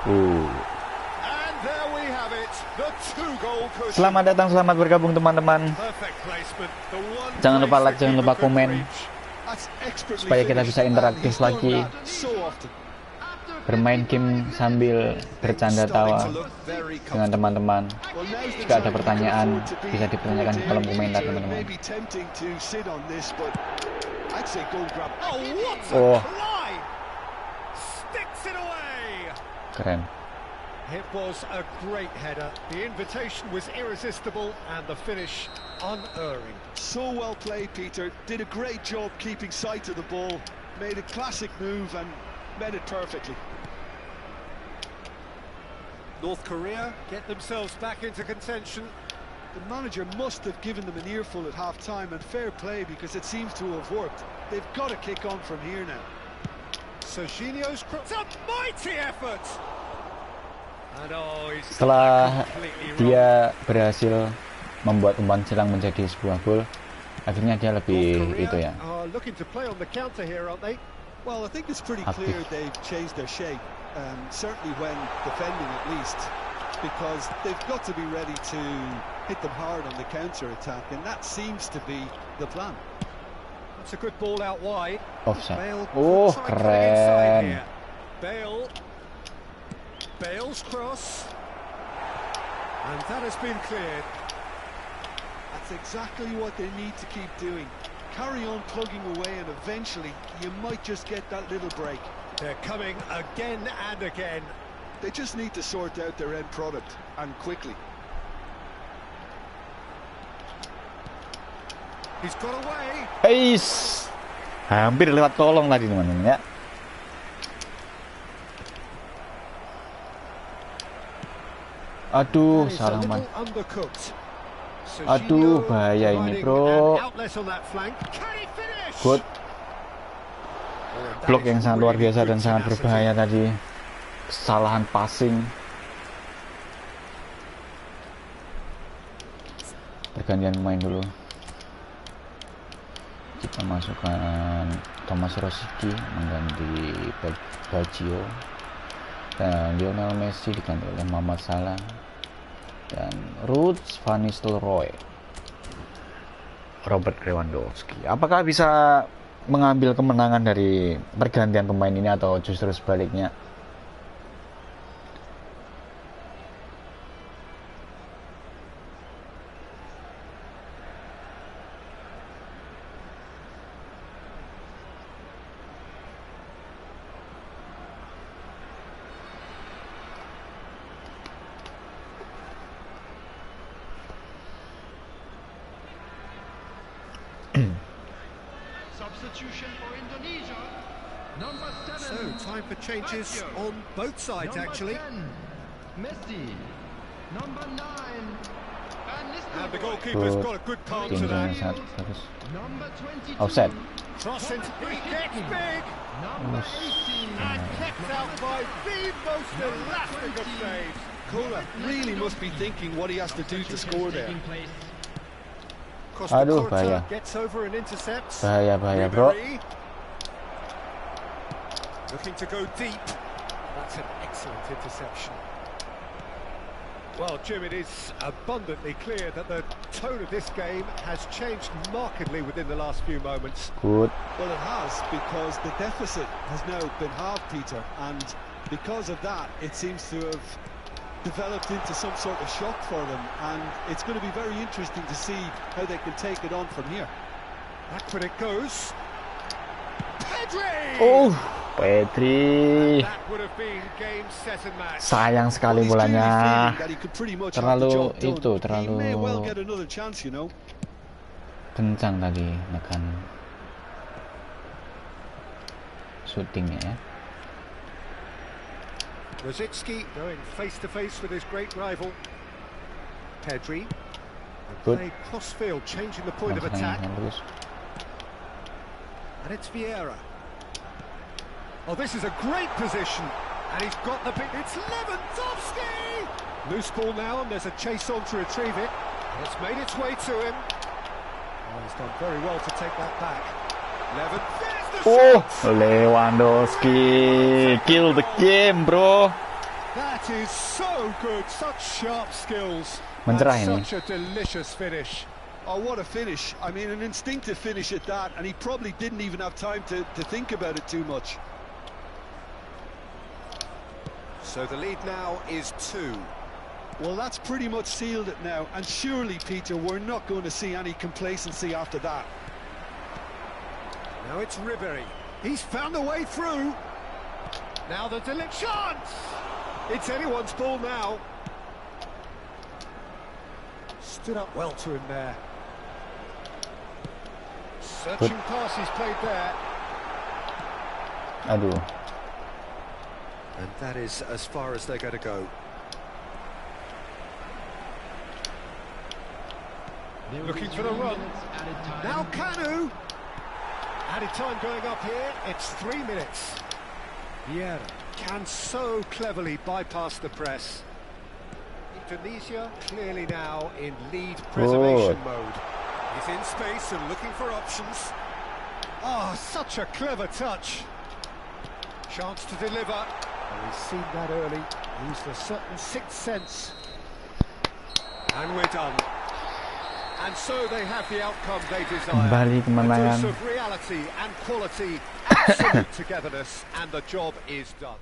And there we have it, the 2-goal cushion. Selamat datang, selamat bergabung teman-teman. Perfect placement, the one Jangan lupa like, place jangan lupa that he komen could reach. supaya kita bisa interaktif lagi, bermain game sambil bercanda tawa dengan teman-teman. Jika ada pertanyaan bisa dipertanyakan di kolom komentar teman-teman. Oh, keren. It was a great header. The invitation was irresistible and the finish unerring. So well played, Peter. Did a great job keeping sight of the ball. Made a classic move and made it perfectly. North Korea get themselves back into contention. The manager must have given them an earful at half-time, and fair play because it seems to have worked. They've got to kick on from here now. Serginho's cross. It's a mighty effort. Setelah dia berhasil membuat umpan silang menjadi sebuah gol, akhirnya dia lebih itu ya. Well, I think it's pretty clear they've changed their shape, certainly when defending at least, because they've got to be ready to hit them hard on the counter-attack, and that seems to be the plan. It's a good ball out wide. Offside. Oh, keren. Bale's cross, and that has been cleared. That's exactly what they need to keep doing. Carry on plugging away, and eventually you might just get that little break. They're coming again and again. They just need to sort out their end product, and quickly. He's got away. Eish, hampir lewat kolong tadi teman-teman ya. Aduh, salah man. Aduh, bahaya ini bro. Good. Blok yang sangat luar biasa dan sangat berbahaya tadi. Kesalahan passing. Pergantian pemain dulu. Kita masukkan Thomas Rosicky mengganti Baggio, dan Lionel Messi diganti oleh Muhammad Salah dan Ruud van Nistelrooy, Robert Lewandowski. Apakah bisa mengambil kemenangan dari pergantian pemain ini atau justru sebaliknya? Substitution for Indonesia. Number 7. So time for changes on both sides actually. Number 10, Messi. Number 9. And the goalkeeper's got a good palm to that. Number 22. Offset. Cross into he gets big. Number 18. And kept out by the most elastic of saves. Kola really must be thinking what he has to do to score there. Aduh, bahaya. Bahaya bro. Looking to go deep. That's an excellent interception. Well, Jim, it is abundantly clear that the tone of this game has changed markedly within the last few moments. Good. Well, it has, because the deficit has now been halved, Peter, and because of that, it seems to have developed into some sort of shock for them, and it's going to be very interesting to see how they can take it on from here. Back when it goes. Pedri! Oh, Pedri. That would have been game, set and match. Sayang sekali bolanya. Terlalu itu, terlalu kencang tadi nekan shootingnya ya. Rosicky going face to face with his great rival. Pedri. Good. Played crossfield, changing the point of attack. And it's Vieira. Oh, this is a great position. And he's got the big... It's Lewandowski! Loose ball now, and there's a chase on to retrieve it. It's made its way to him. Oh, he's done very well to take that back. Oh, Lewandowski kill the game, bro. That is so good, such sharp skills. Mencerah and ini. Such a delicious finish. Oh, what a finish. I mean, an instinctive finish at that, and he probably didn't even have time to think about it too much. So the lead now is 2. Well, that's pretty much sealed it now, and surely, Peter, we're not going to see any complacency after that. Now it's Ribery. He's found a way through. Now the chance! It's anyone's ball now. Stood up well to him there. Searching pass he's played there. Aduh. And that is as far as they're going to go. Looking for the run. Now Kanu. Added time going up here. It's 3 minutes. Vieira can so cleverly bypass the press. Indonesia clearly now in lead preservation mode. He's in space and looking for options. Oh, such a clever touch. Chance to deliver. Oh, he's seen that early. Used a certain sixth sense. And we're done. And so they have the outcome they desire. Kembali kemenangan. A dose of reality and quality, absolute togetherness, and the job is done.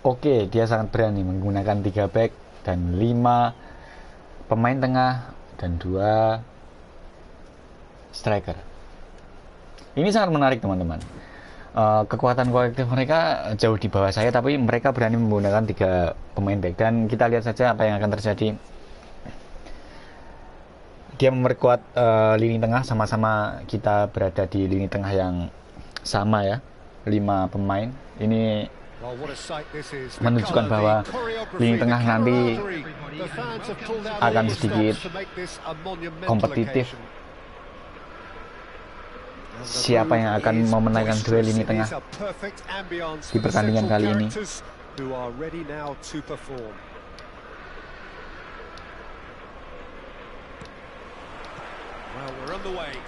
Oke, dia sangat berani menggunakan 3 back dan 5 pemain tengah dan 2 striker. Ini sangat menarik teman-teman. Kekuatan kolektif mereka jauh di bawah saya, tapi mereka berani menggunakan 3 pemain back. Dan kita lihat saja apa yang akan terjadi. Dia memperkuat lini tengah, sama-sama kita berada di lini tengah yang sama ya, 5 pemain. Ini menunjukkan bahwa lini tengah nanti akan sedikit kompetitif. Siapa yang akan memenangkan duel lini tengah di pertandingan kali ini?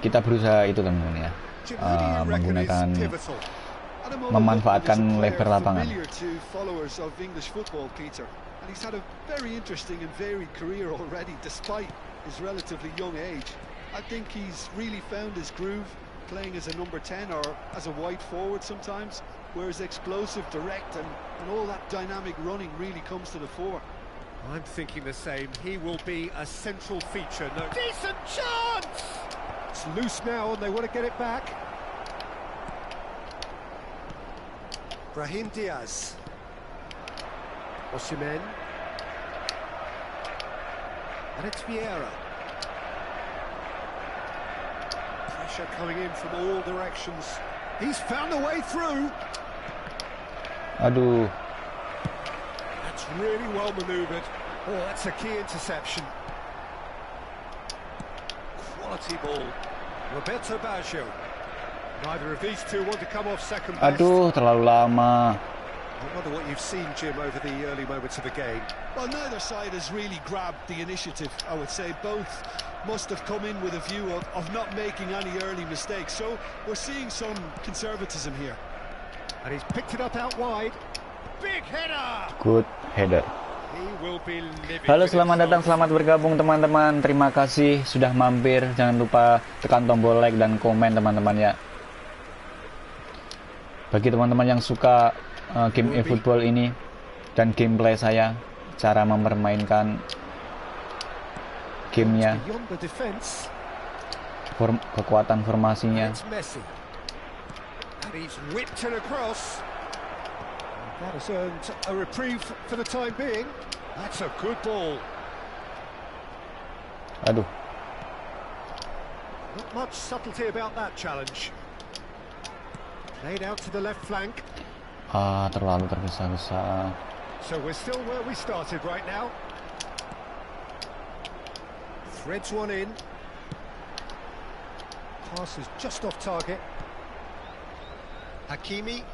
Kita berusaha itu teman-teman ya, memanfaatkan lebar lapangan. He's had a very interesting and varied career already despite his relatively young age. I think he's really found his groove playing as a number 10 or as a wide forward sometimes, where his explosive, direct and all that dynamic running really comes to the fore. I'm thinking the same. He will be a central feature. No. Decent chance! It's loose now and they want to get it back. Brahim Diaz. Osimhen. And it's Vieira. Pressure coming in from all directions. He's found a way through. Aduh. That's really well manoeuvred. Oh, that's a key interception. Quality ball. Roberto Baggio. Neither of these two want to come off second best. Aduh, terlalu lama. I wonder what you've seen, Jim, over the early moments of the game. Well, neither side has really grabbed the initiative, I would say. Both must have come in with a view of not making any early mistakes. So we're seeing some conservatism here. And he's picked it up out wide. Big header! Good header. He will be living. Halo, selamat datang, selamat bergabung teman-teman. Terima kasih sudah mampir. Jangan lupa tekan tombol like dan komen teman-teman ya. Bagi teman-teman yang suka game eFootball ini dan gameplay saya, cara mempermainkan gamenya, kekuatan formasinya. Aduh. Not much subtlety about that challenge. Laid out to the left flank. Terlalu tergesa-gesa. So we're still where we started right now. Threads one in. Pass is just off target. Hakimi.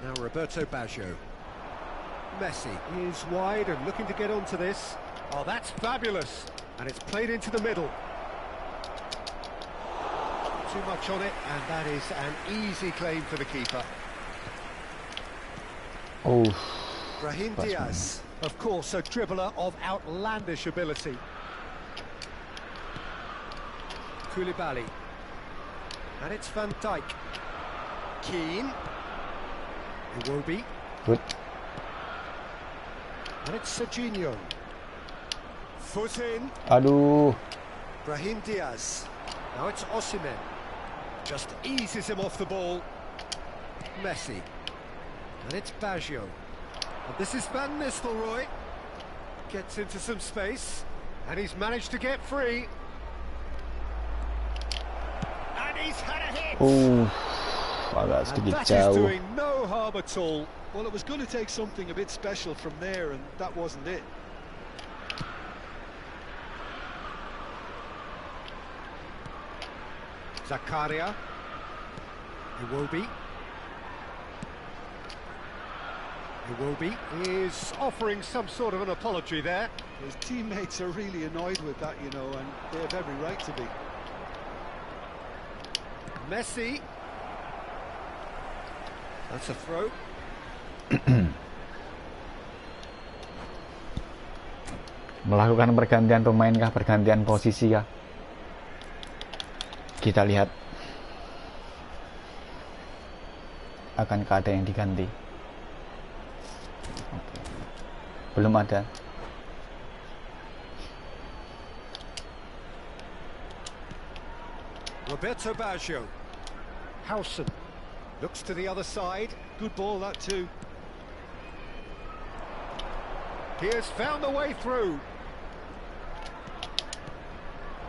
Now Roberto Baggio. Messi is wide and looking to get onto this. Oh, that's fabulous. And it's played into the middle. Too much on it, and that is an easy claim for the keeper. Oh, Brahim Diaz, of course, a dribbler of outlandish ability. Koulibaly, and it's Van Dijk. Keane, Iwobi, good. And it's Serginho. Foot in. Aduh. Brahim Diaz. Now it's Osimhen. Just eases him off the ball. Messi. And it's Baggio. And this is Van Nistelrooy. Gets into some space. And he's managed to get free. And he's had a hit. Agak sedikit that jauh. is doing no harm at all. Well, it was going to take something a bit special from there, and that wasn't it. Zakaria. Iwobi. Iwobi is offering some sort of an apology there. His teammates are really annoyed with that, you know, and they have every right to be. Messi. That's a throw. Melakukan pergantian pemain kah, pergantian posisi kah? Kita lihat. Akankah ada yang diganti? Belum ada. Roberto Baggio. Howson looks to the other side. Good ball, that too. He has found the way through.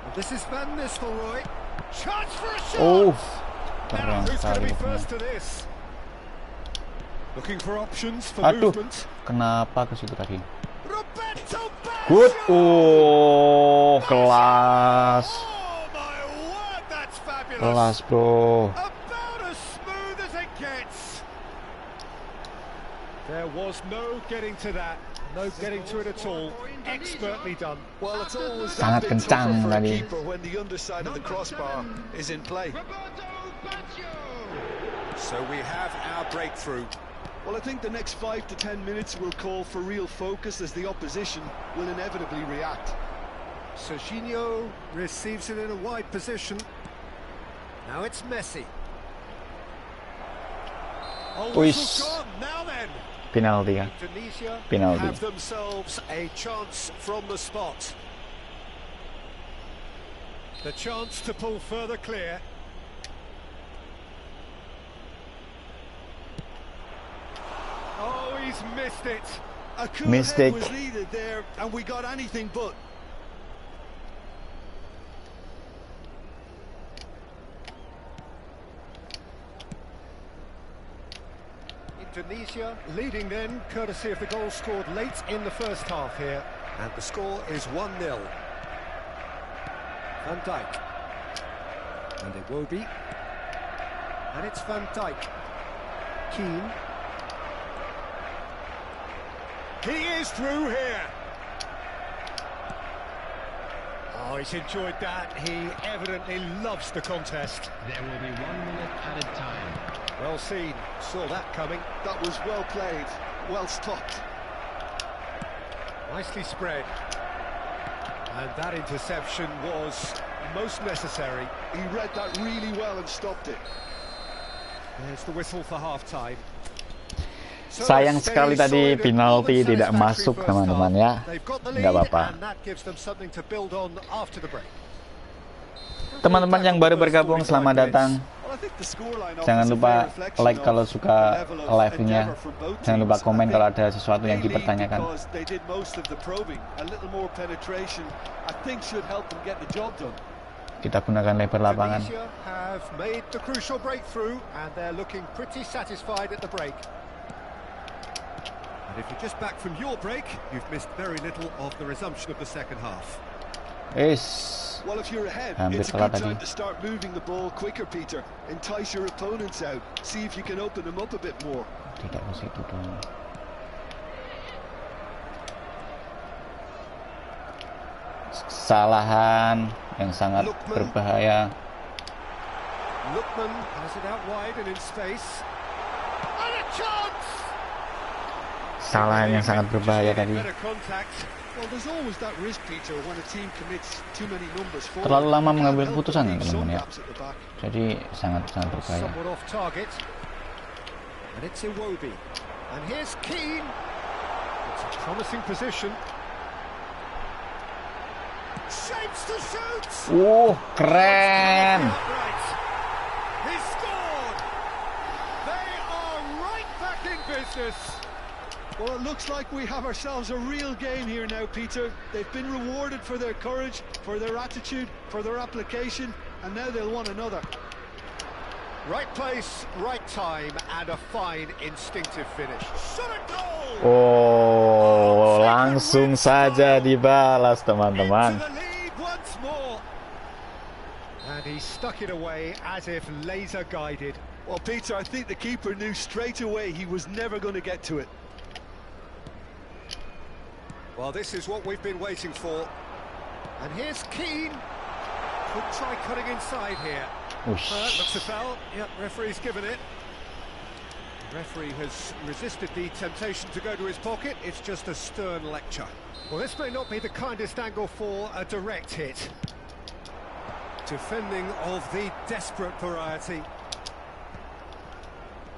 And this is Van Nistelrooy. Chance for a shot! Oh, Now, keren who's going to be sekali. first to this? Looking for options for Aduh, movement. kenapa ke situ tadi? Roberto Baggio! Good. Oh, kelas. Oh my word, that's fabulous. Kelas, bro. About as smooth as it gets. There was no getting to that. No getting to it at all. Expertly done. Well, it's always Sangat that bit kencang tougher for a tadi. keeper when the underside of the crossbar is in play. Roberto Baggio. So we have our breakthrough. Well, I think the next 5 to 10 minutes will call for real focus as the opposition will inevitably react. Serginho receives it in a wide position. Now it's Messi. Oh, Uish. whistle gone. Now then. Penalti ya. Indonesia Penalti. have themselves a chance from the spot. The chance to pull further clear. Oh, he's missed it. A cool Mistake. head was needed there, and we got anything but. Indonesia leading then, courtesy of the goal scored late in the first half here. And the score is 1-0. Van Dijk. And Iwobi. And it's Van Dijk. Keane. He is through here. Oh, he's enjoyed that. He evidently loves the contest. There will be 1 minute added time. Well seen. Saw that coming. That was well played, well stopped. Nicely spread. And that interception was most necessary. He read that really well and stopped it. There's the whistle for half-time. So Sayang sekali steady, tadi solid, penalti more than tidak satisfactory masuk, first teman-teman half. ya. They've got the Nggak lead, apa-apa. and that gives them something to build on after the break. Teman-teman yang baru bergabung, selamat datang. Well, I think the scoreline Jangan offers a lupa fair reflection like of kalau the suka level of live-nya. endeavour from both Jangan lupa teams. komen I kalau think ada sesuatu yang they lead dipertanyakan. because they did most of the probing. A little more penetration, I think, should help them get the job done. Kita gunakan lebar lapangan. Indonesia have made the crucial breakthrough, and they're looking pretty satisfied at the break. And if you're just back from your break, you've missed very little of the resumption of the second half. Well, if you're ahead, Hampir it's a kalah good tadi. time to start moving the ball quicker, Peter. Entice your opponents out. See if you can open them up a bit more. Tidak ke situ dong. Kesalahan yang sangat berbahaya. Lookman has it out wide and in space. And a chance! Kesalahan yang sangat berbahaya tadi. Better contact. Well, there's always that risk, Peter, when a team commits too many numbers forward. Terlalu lama Can't mengambil help but keputusan ya, leave some teman-teman ya. gaps at the back. Jadi sangat berbahaya. Somewhat off target. And it's Iwobi. And here's Keane. It's a promising position. Shapes to shoot! Keren. He scored! They are right back in business. Well, it looks like we have ourselves a real game here now, Peter. They've been rewarded for their courage, for their attitude, for their application, and now they'll want another. Right place, right time, and a fine instinctive finish. Shot a goal! Oh, langsung saja dibalas, Into teman-teman. the lead once more. And he stuck it away as if laser guided. Well, Peter, I think the keeper knew straight away he was never going to get to it. Well, this is what we've been waiting for. And here's Keane. Could try cutting inside here. Looks a foul. Yep, referee's given it. The referee has resisted the temptation to go to his pocket. It's just a stern lecture. Well, this may not be the kindest angle for a direct hit. Defending of the desperate variety.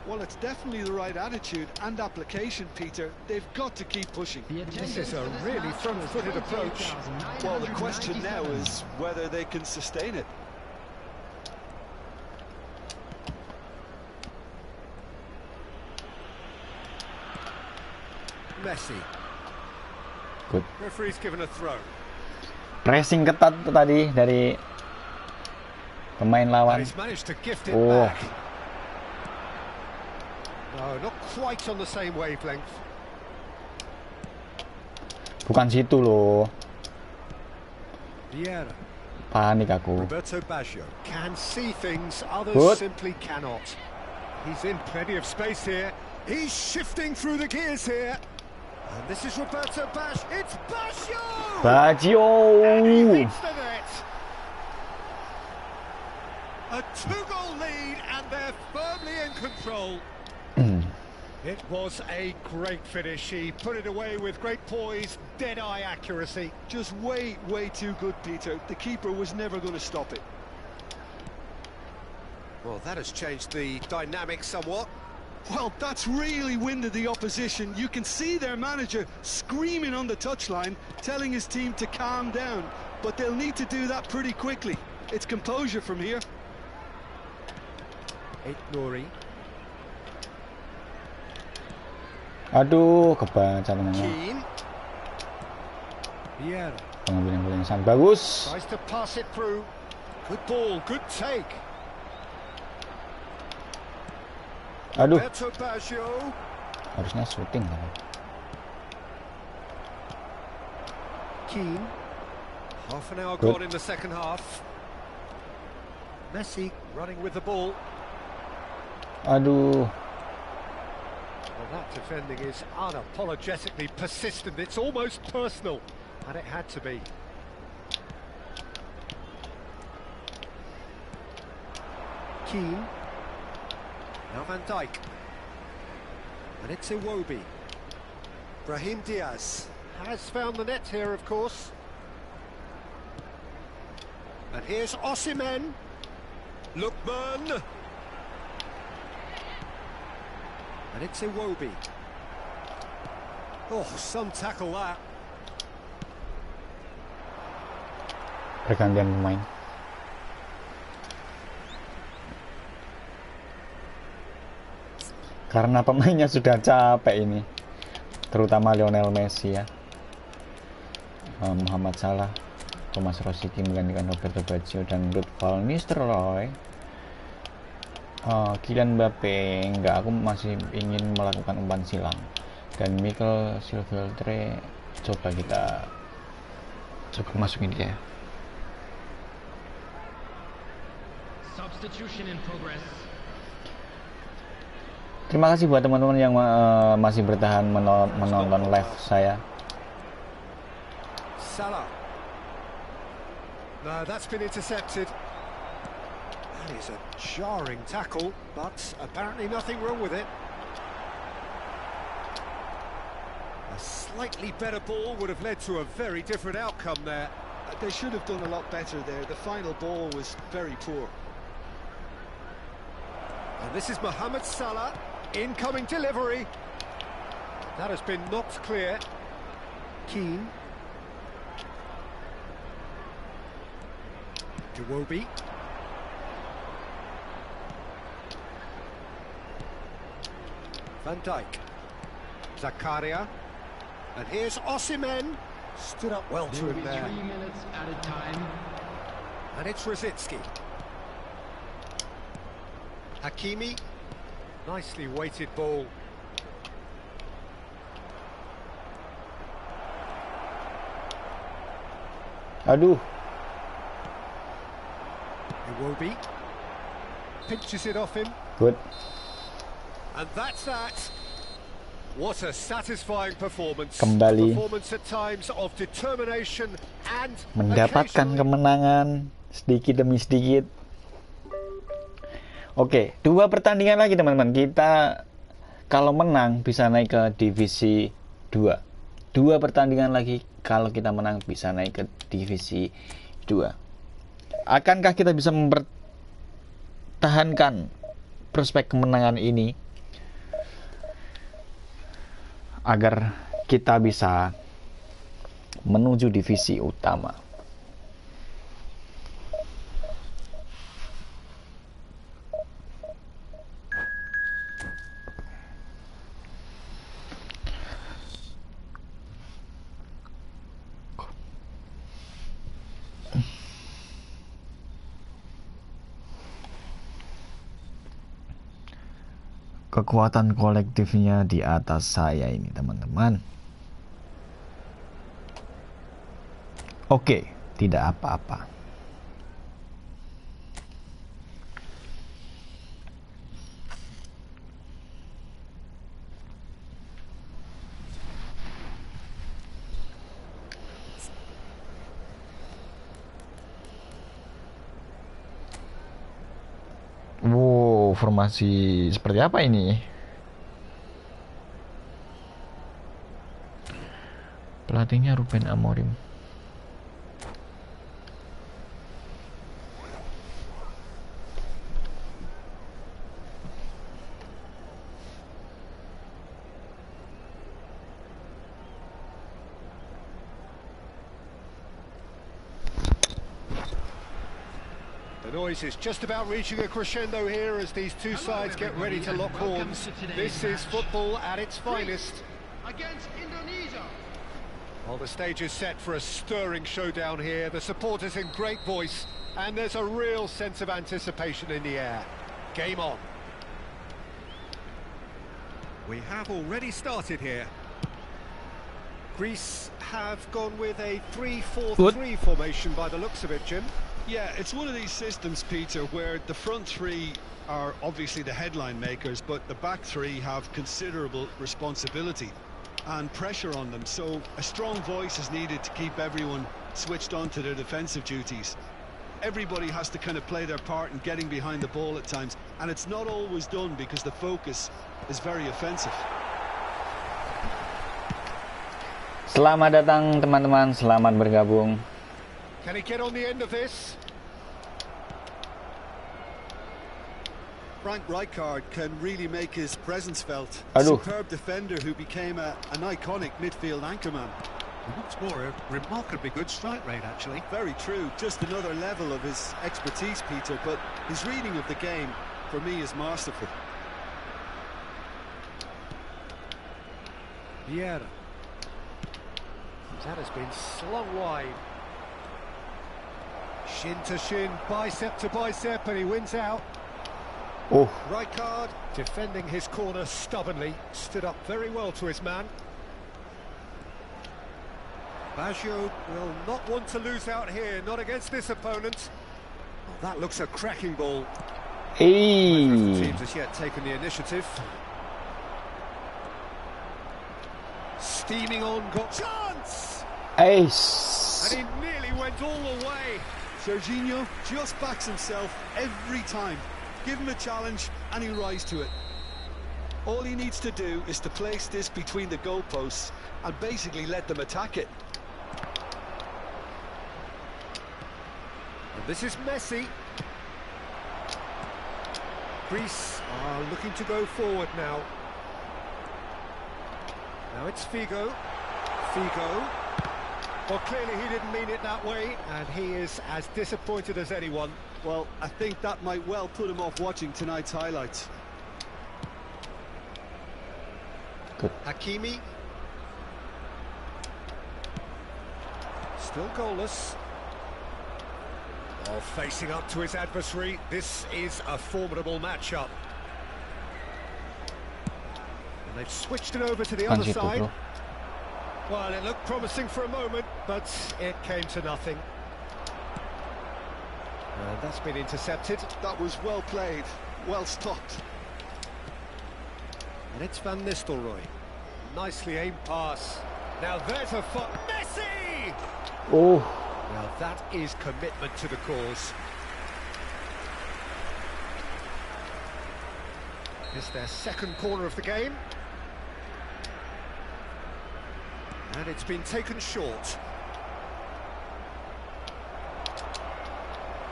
Well, it's definitely the right attitude and application, Peter. They've got to keep pushing. This is a really front-footed approach. Well, the question now is whether they can sustain it. Messi. Good. Referee's given a throw. Pressing ketat tuh tadi dari pemain And lawan. he's managed to gift it Oh. back. No, not quite on the same wavelength. Bukan situ loh. Vieira. Panik aku. Roberto Baggio can see things others Good. simply cannot. He's in plenty of space here. He's shifting through the gears here. And this is Roberto Baggio. It's Baggio! And he Baggio. hits the net. A 2-goal lead and they're firmly in control. It was a great finish. He put it away with great poise, dead-eye accuracy. Just way too good, Peter. The keeper was never going to stop it. Well, that has changed the dynamic somewhat. Well, that's really winded the opposition. You can see their manager screaming on the touchline, telling his team to calm down. But they'll need to do that pretty quickly. It's composure from here. Nuri. Aduh, kebaca teman-teman. Keane. Vieira. Pengambilan yang sangat bagus. Tries to pass it through. Good ball, good take. Aduh, Roberto Baggio. harusnya shooting kan. Keane. Half an hour Good. gone in the second half. Messi running with the ball. Aduh, Well, that defending is unapologetically persistent. It's almost personal, and it had to be. Keane. Now Van Dijk. And it's Iwobi. Brahim Diaz has found the net here, of course. And here's Osimhen. Lookman. And it's Iwobi. Oh, some tackle that. pergantian pemain. Karena pemainnya sudah capek ini, terutama Lionel Messi ya. Muhammad Salah, Thomas Rosicky menggantikan Roberto Baggio dan Ruud van Nistelrooy. Kylian Mbappe enggak, aku masih ingin melakukan umpan silang. Dan Michael Silveltre, coba masukin dia. Substitution in progress. Terima kasih buat teman-teman yang masih bertahan menonton live saya. Salah. No, that's been intercepted. That is a jarring tackle, but apparently nothing wrong with it. A slightly better ball would have led to a very different outcome there. They should have done a lot better there. The final ball was very poor. And this is Mohamed Salah. Incoming delivery. That has been knocked clear. Keane. Iwobi. Van Dijk. Zakaria. And here's Osimhen. Stood up well to There will him be there. 3 minutes added time. And it's Rosicki. Hakimi. Nicely weighted ball. Aduh, Iwobi pinches it off him, good. and that's that. What a satisfying performance. Kembali. Performance at times of determination and Mendapatkan occasionally kemenangan sedikit demi sedikit. Oke, 2 pertandingan lagi teman-teman. Kita kalau menang bisa naik ke divisi 2. 2 pertandingan lagi kalau kita menang bisa naik ke divisi 2. Akankah kita bisa mempertahankan prospek kemenangan ini agar kita bisa menuju divisi utama. Kekuatan kolektifnya di atas saya ini, teman-teman. Oke, tidak apa-apa. Wow, formasi seperti apa ini? Pelatihnya Ruben Amorim. The noise is just about reaching a crescendo here as these two sides get ready to lock horns. This is football at its finest. Against Indonesia. Well, the stage is set for a stirring showdown here. The supporters in great voice, and there's a real sense of anticipation in the air. Game on. We have already started here. Greece have gone with a 3-4-3 formation by the looks of it, Jim. Yeah, it's one of these systems, Peter, where the front three are obviously the headline makers, but the back three have considerable responsibility and pressure on them. So a strong voice is needed to keep everyone switched on to their defensive duties. Everybody has to kind of play their part in getting behind the ball at times, and it's not always done because the focus is very offensive. Selamat datang teman-teman, selamat bergabung. Can he get on the end of this? Frank Rijkaard can really make his presence felt. Aduh. Superb defender who became an iconic midfield anchorman. What's more, a remarkably good strike rate, actually. Very true, just another level of his expertise, Peter, but his reading of the game, for me, is masterful. Vieira. That has been slung wide. Shin to shin, bicep to bicep, and he wins out. Oh, Rijkaard defending his corner stubbornly, stood up very well to his man. Baggio will not want to lose out here, not against this opponent. Oh, that looks a cracking ball. hey. The teams has yet taken the initiative. Steaming on, got chance! Ace. And he nearly went all the way. Serginho just backs himself every time. Give him a challenge and he'll rise to it. All he needs to do is to place this between the goalposts and basically let them attack it. And this is Messi. Greece are looking to go forward now. Now it's Figo. Figo. Well, clearly he didn't mean it that way, and he is as disappointed as anyone. Well, I think that might well put him off watching tonight's highlights. Good. Hakimi. Still goalless. Oh, facing up to his adversary. This is a formidable matchup. And they've switched it over to the other side. Bro. Well, it looked promising for a moment, but it came to nothing. And that's been intercepted. That was well played, well stopped. And it's Van Nistelrooy. Nicely aimed pass. Now there's a foot. Messi! Oh, Well, that is commitment to the cause. It's their second corner of the game. And it's been taken short.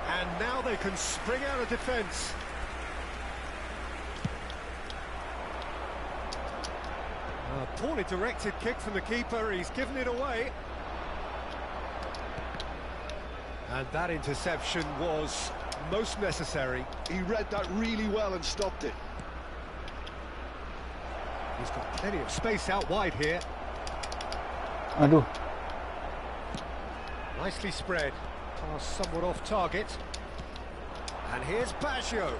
And now they can spring out of defence. Poorly directed kick from the keeper, he's given it away. And that interception was most necessary. He read that really well and stopped it. He's got plenty of space out wide here. Aduh. Nicely spread. Pass somewhat off target. And here's Baggio.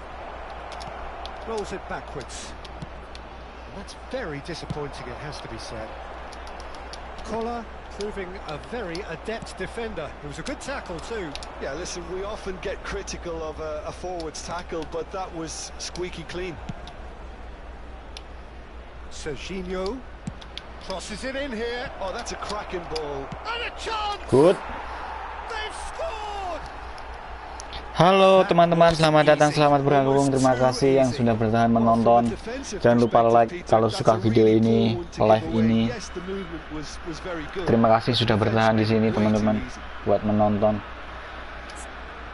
Rolls it backwards. And that's very disappointing, it has to be said. Collar proving a very adept defender. It was a good tackle too. Yeah, listen, we often get critical of a forward's tackle, but that was squeaky clean. Serginho crosses it in here. Oh, that's a cracking ball. And a chance! Good. They've scored! Halo teman-teman, selamat datang, selamat bergabung. Terima kasih yang sudah bertahan menonton. Jangan lupa like kalau suka video ini, live ini. Terima kasih sudah bertahan di sini teman-teman buat menonton.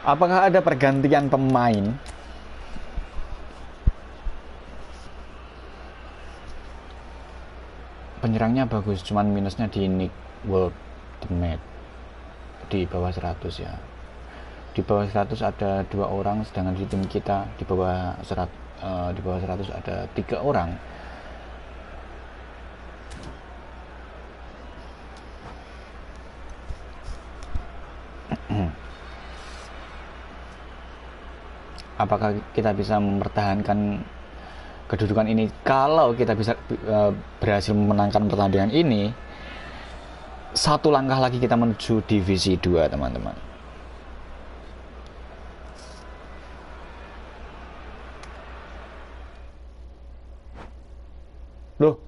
Apakah ada pergantian pemain? Penyerangnya bagus, cuman minusnya di nick world teammate di bawah 100 ya. Di bawah 100 ada 2 orang, sedangkan di tim kita di bawah 100 ada 3 orang. Apakah kita bisa mempertahankan kedudukan ini? Kalau kita bisa berhasil memenangkan pertandingan ini, 1 langkah lagi kita menuju divisi 2 teman-teman. Loh,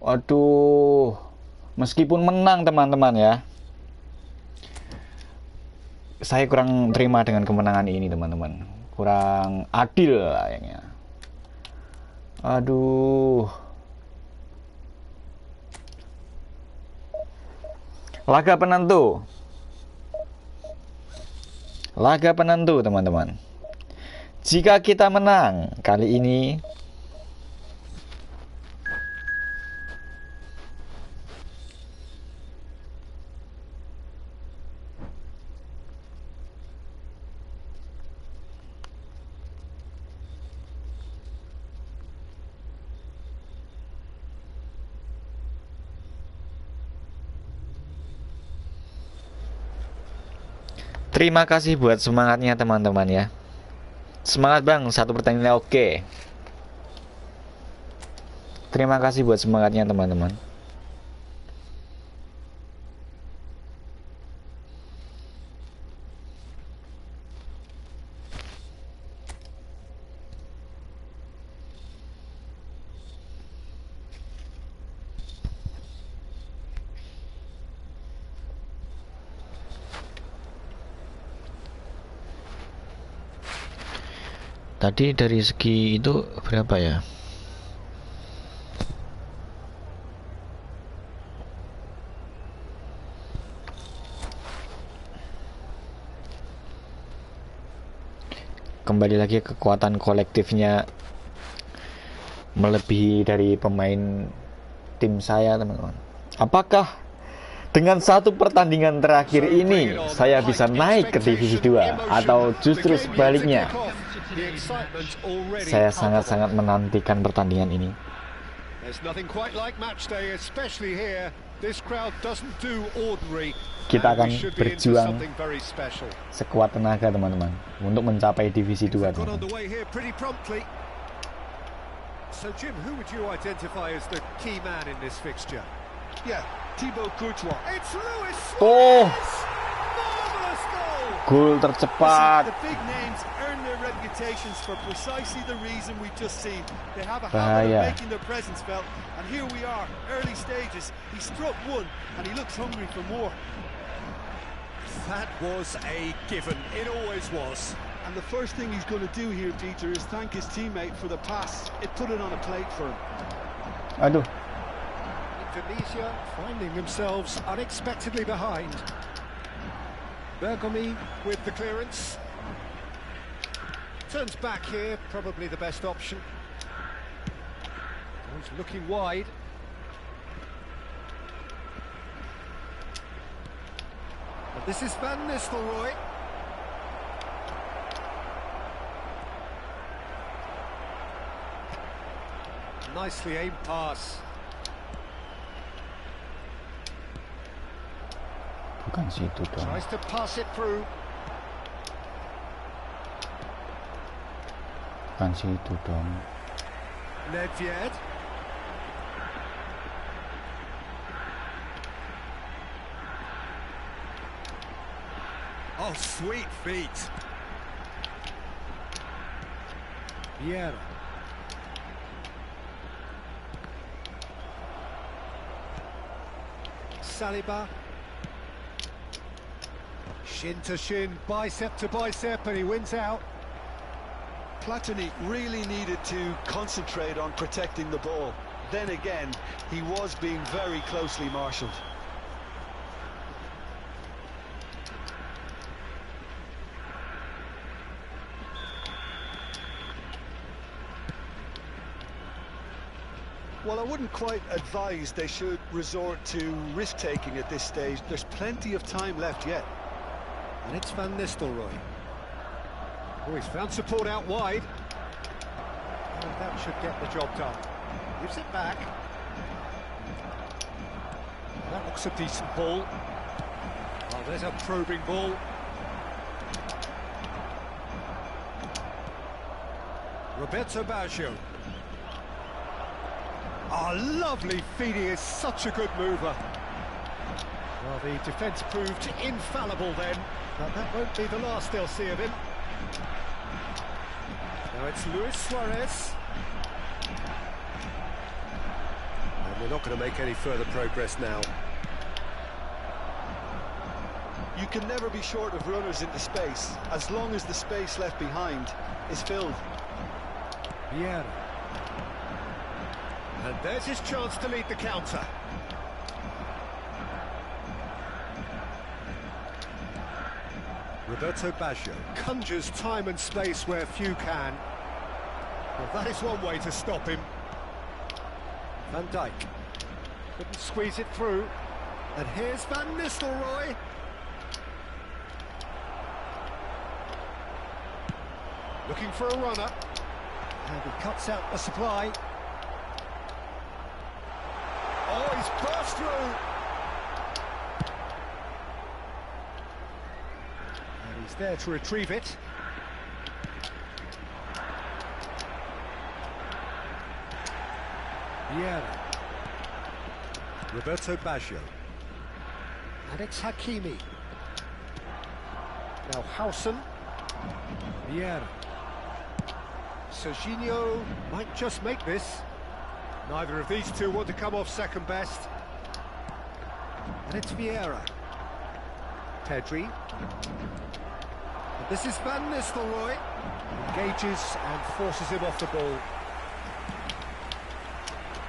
waduh, meskipun menang teman-teman ya, saya kurang terima dengan kemenangan ini teman-teman, kurang adil kayaknya. Aduh, laga penentu teman-teman. Jika kita menang kali ini, terima kasih buat semangatnya teman-teman ya. Semangat bang, 1 pertandingan oke. Terima kasih buat semangatnya teman-teman. Tadi dari segi itu berapa ya? Kembali lagi, kekuatan kolektifnya melebihi dari pemain tim saya teman-teman. Apakah dengan 1 pertandingan terakhir ini saya bisa naik ke divisi 2 atau justru sebaliknya? Saya sangat-sangat menantikan pertandingan ini. Kita akan berjuang sekuat tenaga teman-teman untuk mencapai divisi 2 teman-teman. So Jim, who would you identify as the key man in this fixture? Yeah, Thibaut Courtois. It's Luis Suarez. Oh, Marvelous goal. gol tercepat. The big names earn their reputations for precisely the reason we just seen. They have a habit Bahaya. of making their presence felt, and here we are, early stages. He struck 1, and he looks hungry for more. That was a given. It always was. And the first thing he's going to do here, Peter, is thank his teammate for the pass. It put it on a plate for him. Aduh. Indonesia finding themselves unexpectedly behind. Bergomi with the clearance. Turns back here, probably the best option. He's looking wide. And this is Van Nistelrooy. Nicely aimed pass. Bukan situ dong. Tries to pass it through. Bukan situ dong. Nedved. Oh, sweet feet. Vieira. Saliba. Shin to shin, bicep to bicep, and he wins out. Platini really needed to concentrate on protecting the ball. Then again, he was being very closely marshalled. Well, I wouldn't quite advise they should resort to risk-taking at this stage. There's plenty of time left yet. And it's Van Nistelrooy. Oh, he's found support out wide. Oh, that should get the job done. Gives it back. That looks a decent ball. Oh, there's a probing ball. Roberto Baggio. Oh, lovely feeding, is such a good mover. Well, the defence proved infallible then, but that won't be the last they'll see of him. Now it's Luis Suarez. And we're not going to make any further progress now. You can never be short of runners into space, as long as the space left behind is filled. Vieira. And there's his chance to lead the counter. Roberto Baggio conjures time and space where few can. Well, that is one way to stop him. Van Dijk couldn't squeeze it through. And here's Van Nistelrooy. Looking for a runner. And he cuts out the supply. Oh, he's burst through. And he's there to retrieve it. Vieira. Roberto Baggio. And it's Hakimi. Now Howson. Vieira. Serginho might just make this. Neither of these two want to come off second best. And it's Vieira. Pedri. And this is Van Nistelrooy. Engages and forces him off the ball.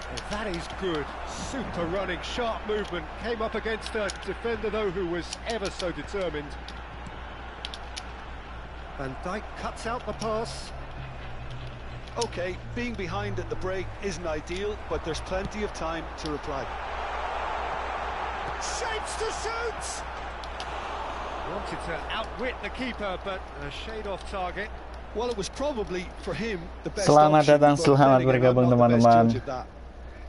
Well, that is good. Super running, sharp movement. Came up against a defender, though, who was ever so determined. Van Dijk cuts out the pass. Okay, being behind at the break isn't ideal, but there's plenty of time to reply. Shapes to shoot! Wanted to outwit the keeper, but a shade off target. Well, it was probably for him the best Selamat option, datang, but selamat then again, bergabung I'm not the best teman-teman. judge of that.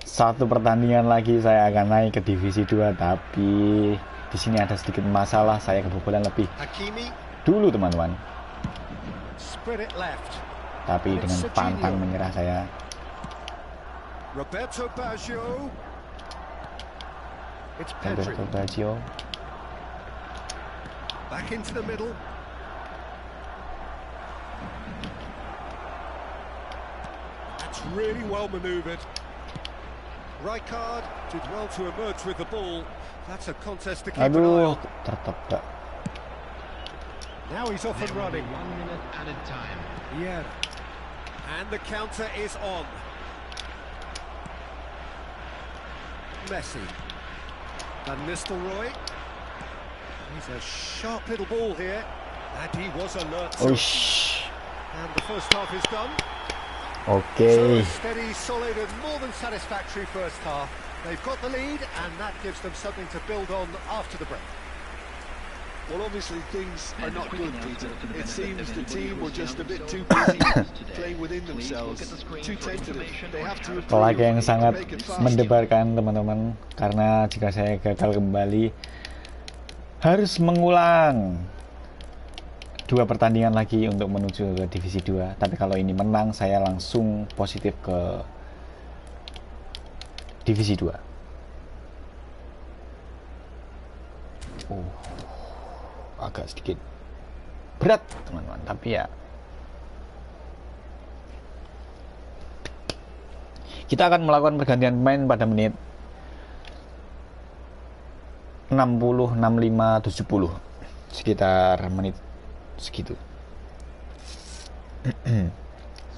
Satu pertandingan lagi saya akan naik ke divisi 2, tapi di sini ada sedikit masalah, saya kebobolan lebih Hakimi. dulu teman-teman. Spread it left. Tapi dengan pantang menyerah saya. Roberto Baggio. It's Pedri. Roberto Baggio. Back into the middle. That's really well manoeuvred. Rijkaard did well to emerge with the ball. That's a contest to keep an eye Aduh, on. tertebak. Now he's off and running. 1 minute added time. Yeah. And the counter is on. Messi. Van Nistelrooy. He's a sharp little ball here. And he was alert. Uish. And the first half is done. Oke. Steady, solid, and more than satisfactory first half. They've got the lead, and that gives them something to build on after the break. Well, obviously things are not good, Peter. It seems the team were just a bit too busy playing within themselves, too tentative. They have to improve Laga yang to sangat make it fast. mendebarkan, teman-teman, karena jika saya gagal kembali harus mengulang 2 pertandingan lagi untuk menuju ke divisi 2. Tapi kalau ini menang, saya langsung positif ke divisi 2. Agak sedikit berat, teman-teman, tapi ya kita akan melakukan pergantian pemain pada menit 60, 65, 70, sekitar menit segitu.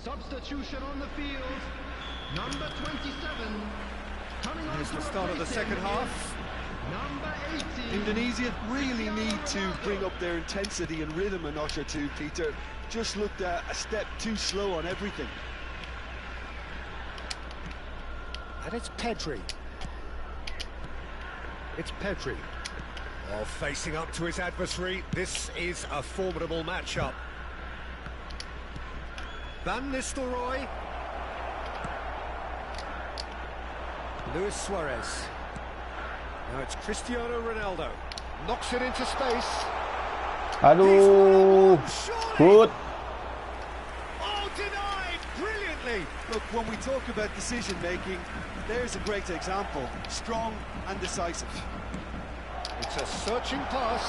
Substitution on the field. Number 27. Coming on Here's the to start of the second half. Number 18. Indonesia really need to bring up their intensity and rhythm a notch or two, Peter. Just looked a step too slow on everything. And it's Pedri. It's Pedri. Well, facing up to his adversary, this is a formidable matchup. Van Nistelrooy. Luis Suarez. Now it's Cristiano Ronaldo. Knocks it into space. Aduh, good. Oh, denied brilliantly. Look, when we talk about decision making, there's a great example. Strong and decisive. It's a searching pass.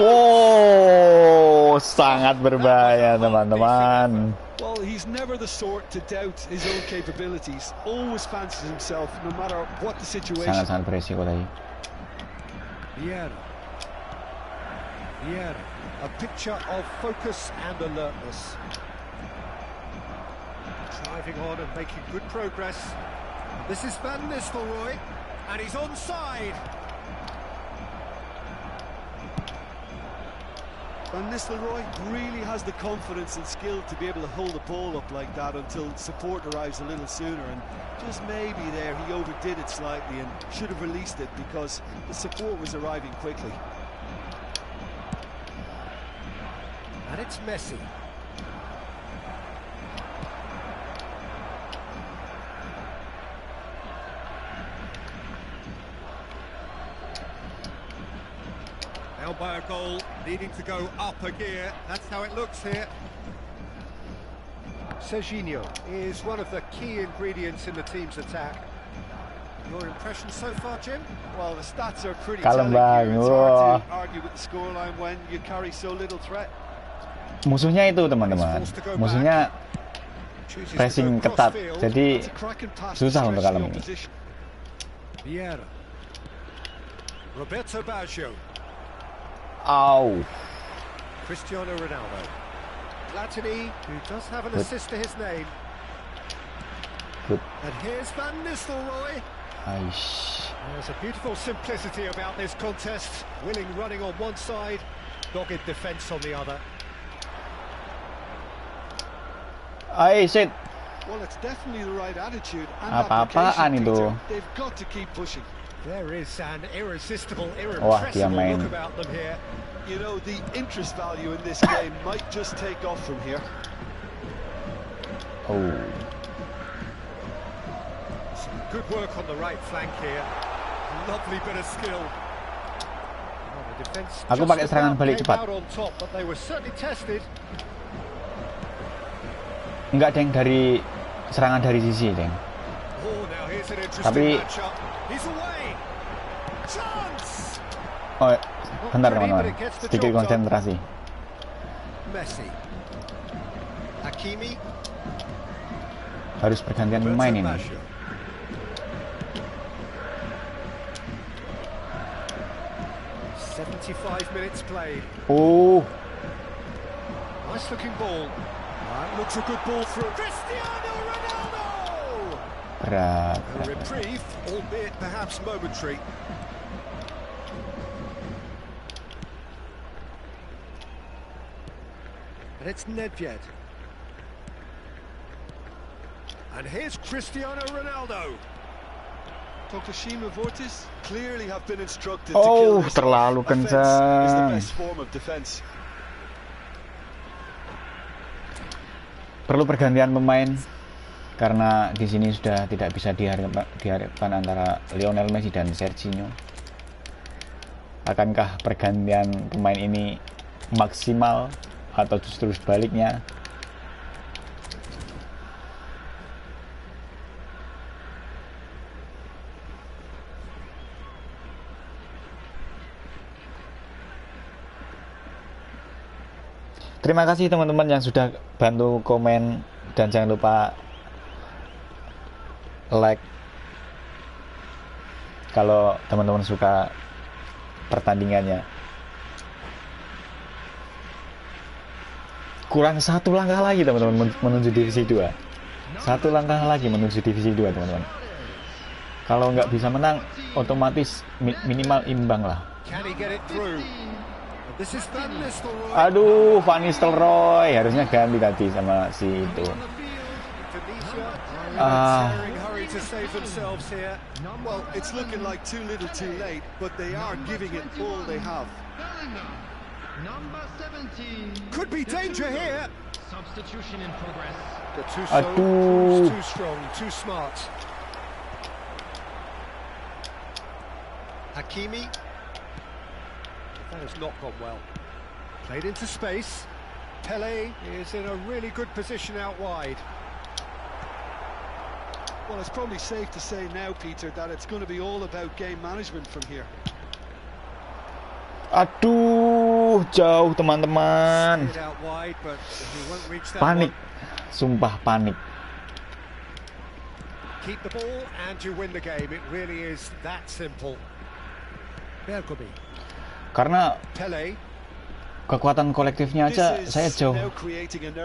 Oh, sangat berbahaya, teman-teman. Well, he's never the sort to doubt his own capabilities. Always fancies himself, no matter what the situation. Sangat-sangat beresiko tadi. Vieira. A picture of focus and alertness. Driving on and making good progress. This is Van Nistelrooy, and he's onside. Van Nistelrooy really has the confidence and skill to be able to hold the ball up like that until support arrives a little sooner, and just maybe there he overdid it slightly and should have released it because the support was arriving quickly. And it's Messi. Now by a goal, needing to go up a gear. That's how it looks here. Serginho is one of the key ingredients in the team's attack. Your impression so far, Jim? Well, the stats are pretty Kalem telling here. It's hard bang. to argue with the scoreline when you carry so little threat. Musuhnya itu, teman-teman. Musuhnya pressing ketat, jadi susah untuk kalem ini. Vieira. Roberto Baggio. Au. Cristiano Ronaldo. Platini, who does have an assist to his name. Good. And here's Van Nistelrooy. Aish. There's a beautiful simplicity about this contest. Willing running on one side, dogged defence on the other. Shit. Well, it's definitely the right attitude and Apa-apaan application, itu? Peter. They've got to keep pushing. There is an irresistible, Wah, dia irrepressible main. look about them here. You know, the interest value in this game might just take off from here. Oh. Some good work on the right flank here. Lovely bit of skill. Well, the defence Aku pakai serangan balik came cepat. out on top, but they were certainly tested. Enggak, Deng, dari serangan dari sisi, Deng. Oh, now here's an interesting Tapi- matchup. He's away. Chance. Oh, bentar, teman-teman. Sedikit konsentrasi. Messi. Hakimi. Harus pergantian pemain ini. Baggio. 75 minutes played. Oh. Nice looking ball. That looks a good ball through. Cristiano Ronaldo! Berat. A reprieve, albeit perhaps momentary. And it's Nedved. And here's Cristiano Ronaldo. Tokushima Vortis clearly have been instructed to Oh, kill this. terlalu Offense is the kencang. best form of defense. Perlu pergantian pemain karena di sini sudah tidak bisa diharapkan antara Lionel Messi dan Serginho. Akankah pergantian pemain ini maksimal atau justru sebaliknya? Terima kasih teman-teman yang sudah bantu komen, dan jangan lupa like kalau teman-teman suka pertandingannya. Kurang satu langkah lagi teman-teman menuju divisi 2. Satu langkah lagi menuju divisi 2 teman-teman. Kalau nggak bisa menang otomatis minimal imbang lah. Aduh, Van Nistelrooy harusnya ganti tadi sama si itu. Well, it's looking like too little too late, but they are giving it all they have. Could be danger here. Substitution in progress. Too strong, too smart. Hakimi. That has not gone well. Played into space. Pele is in a really good position out wide. Well, it's probably safe to say now, Peter, that it's going to be all about game management from here. Aduh, jauh teman-teman. Stayed out wide, but he won't reach that Panik, one. sumpah panik. Keep the ball and you win the game. It really is that simple. Bergomi. Karena Pele. kekuatan kolektifnya aja saya jauh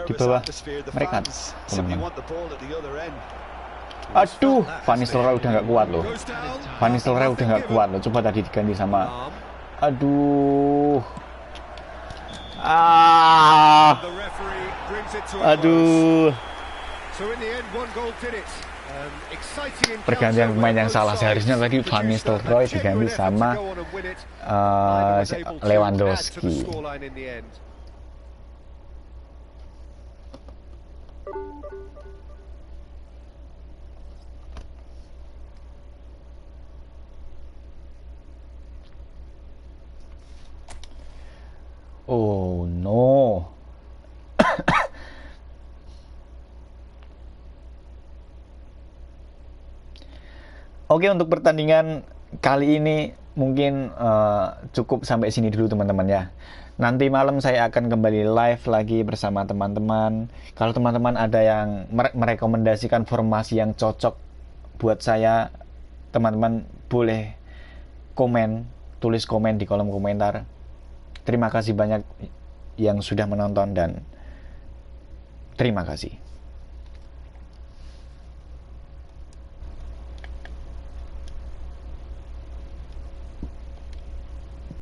di bawah mereka, teman-teman. Aduh, Van Nistelrooy udah nggak kuat loh. Van Nistelrooy udah nggak kuat loh. Coba tadi diganti sama. Aduh. Aduh. Pergantian pemain yang salah, seharusnya tadi Van Nistelrooy diganti sama Lewandowski. Oh no. Oke, untuk pertandingan kali ini mungkin cukup sampai sini dulu teman-teman ya. Nanti malam saya akan kembali live lagi bersama teman-teman. Kalau teman-teman ada yang merekomendasikan formasi yang cocok buat saya, teman-teman boleh komen, tulis komen di kolom komentar. Terima kasih banyak yang sudah menonton dan terima kasih.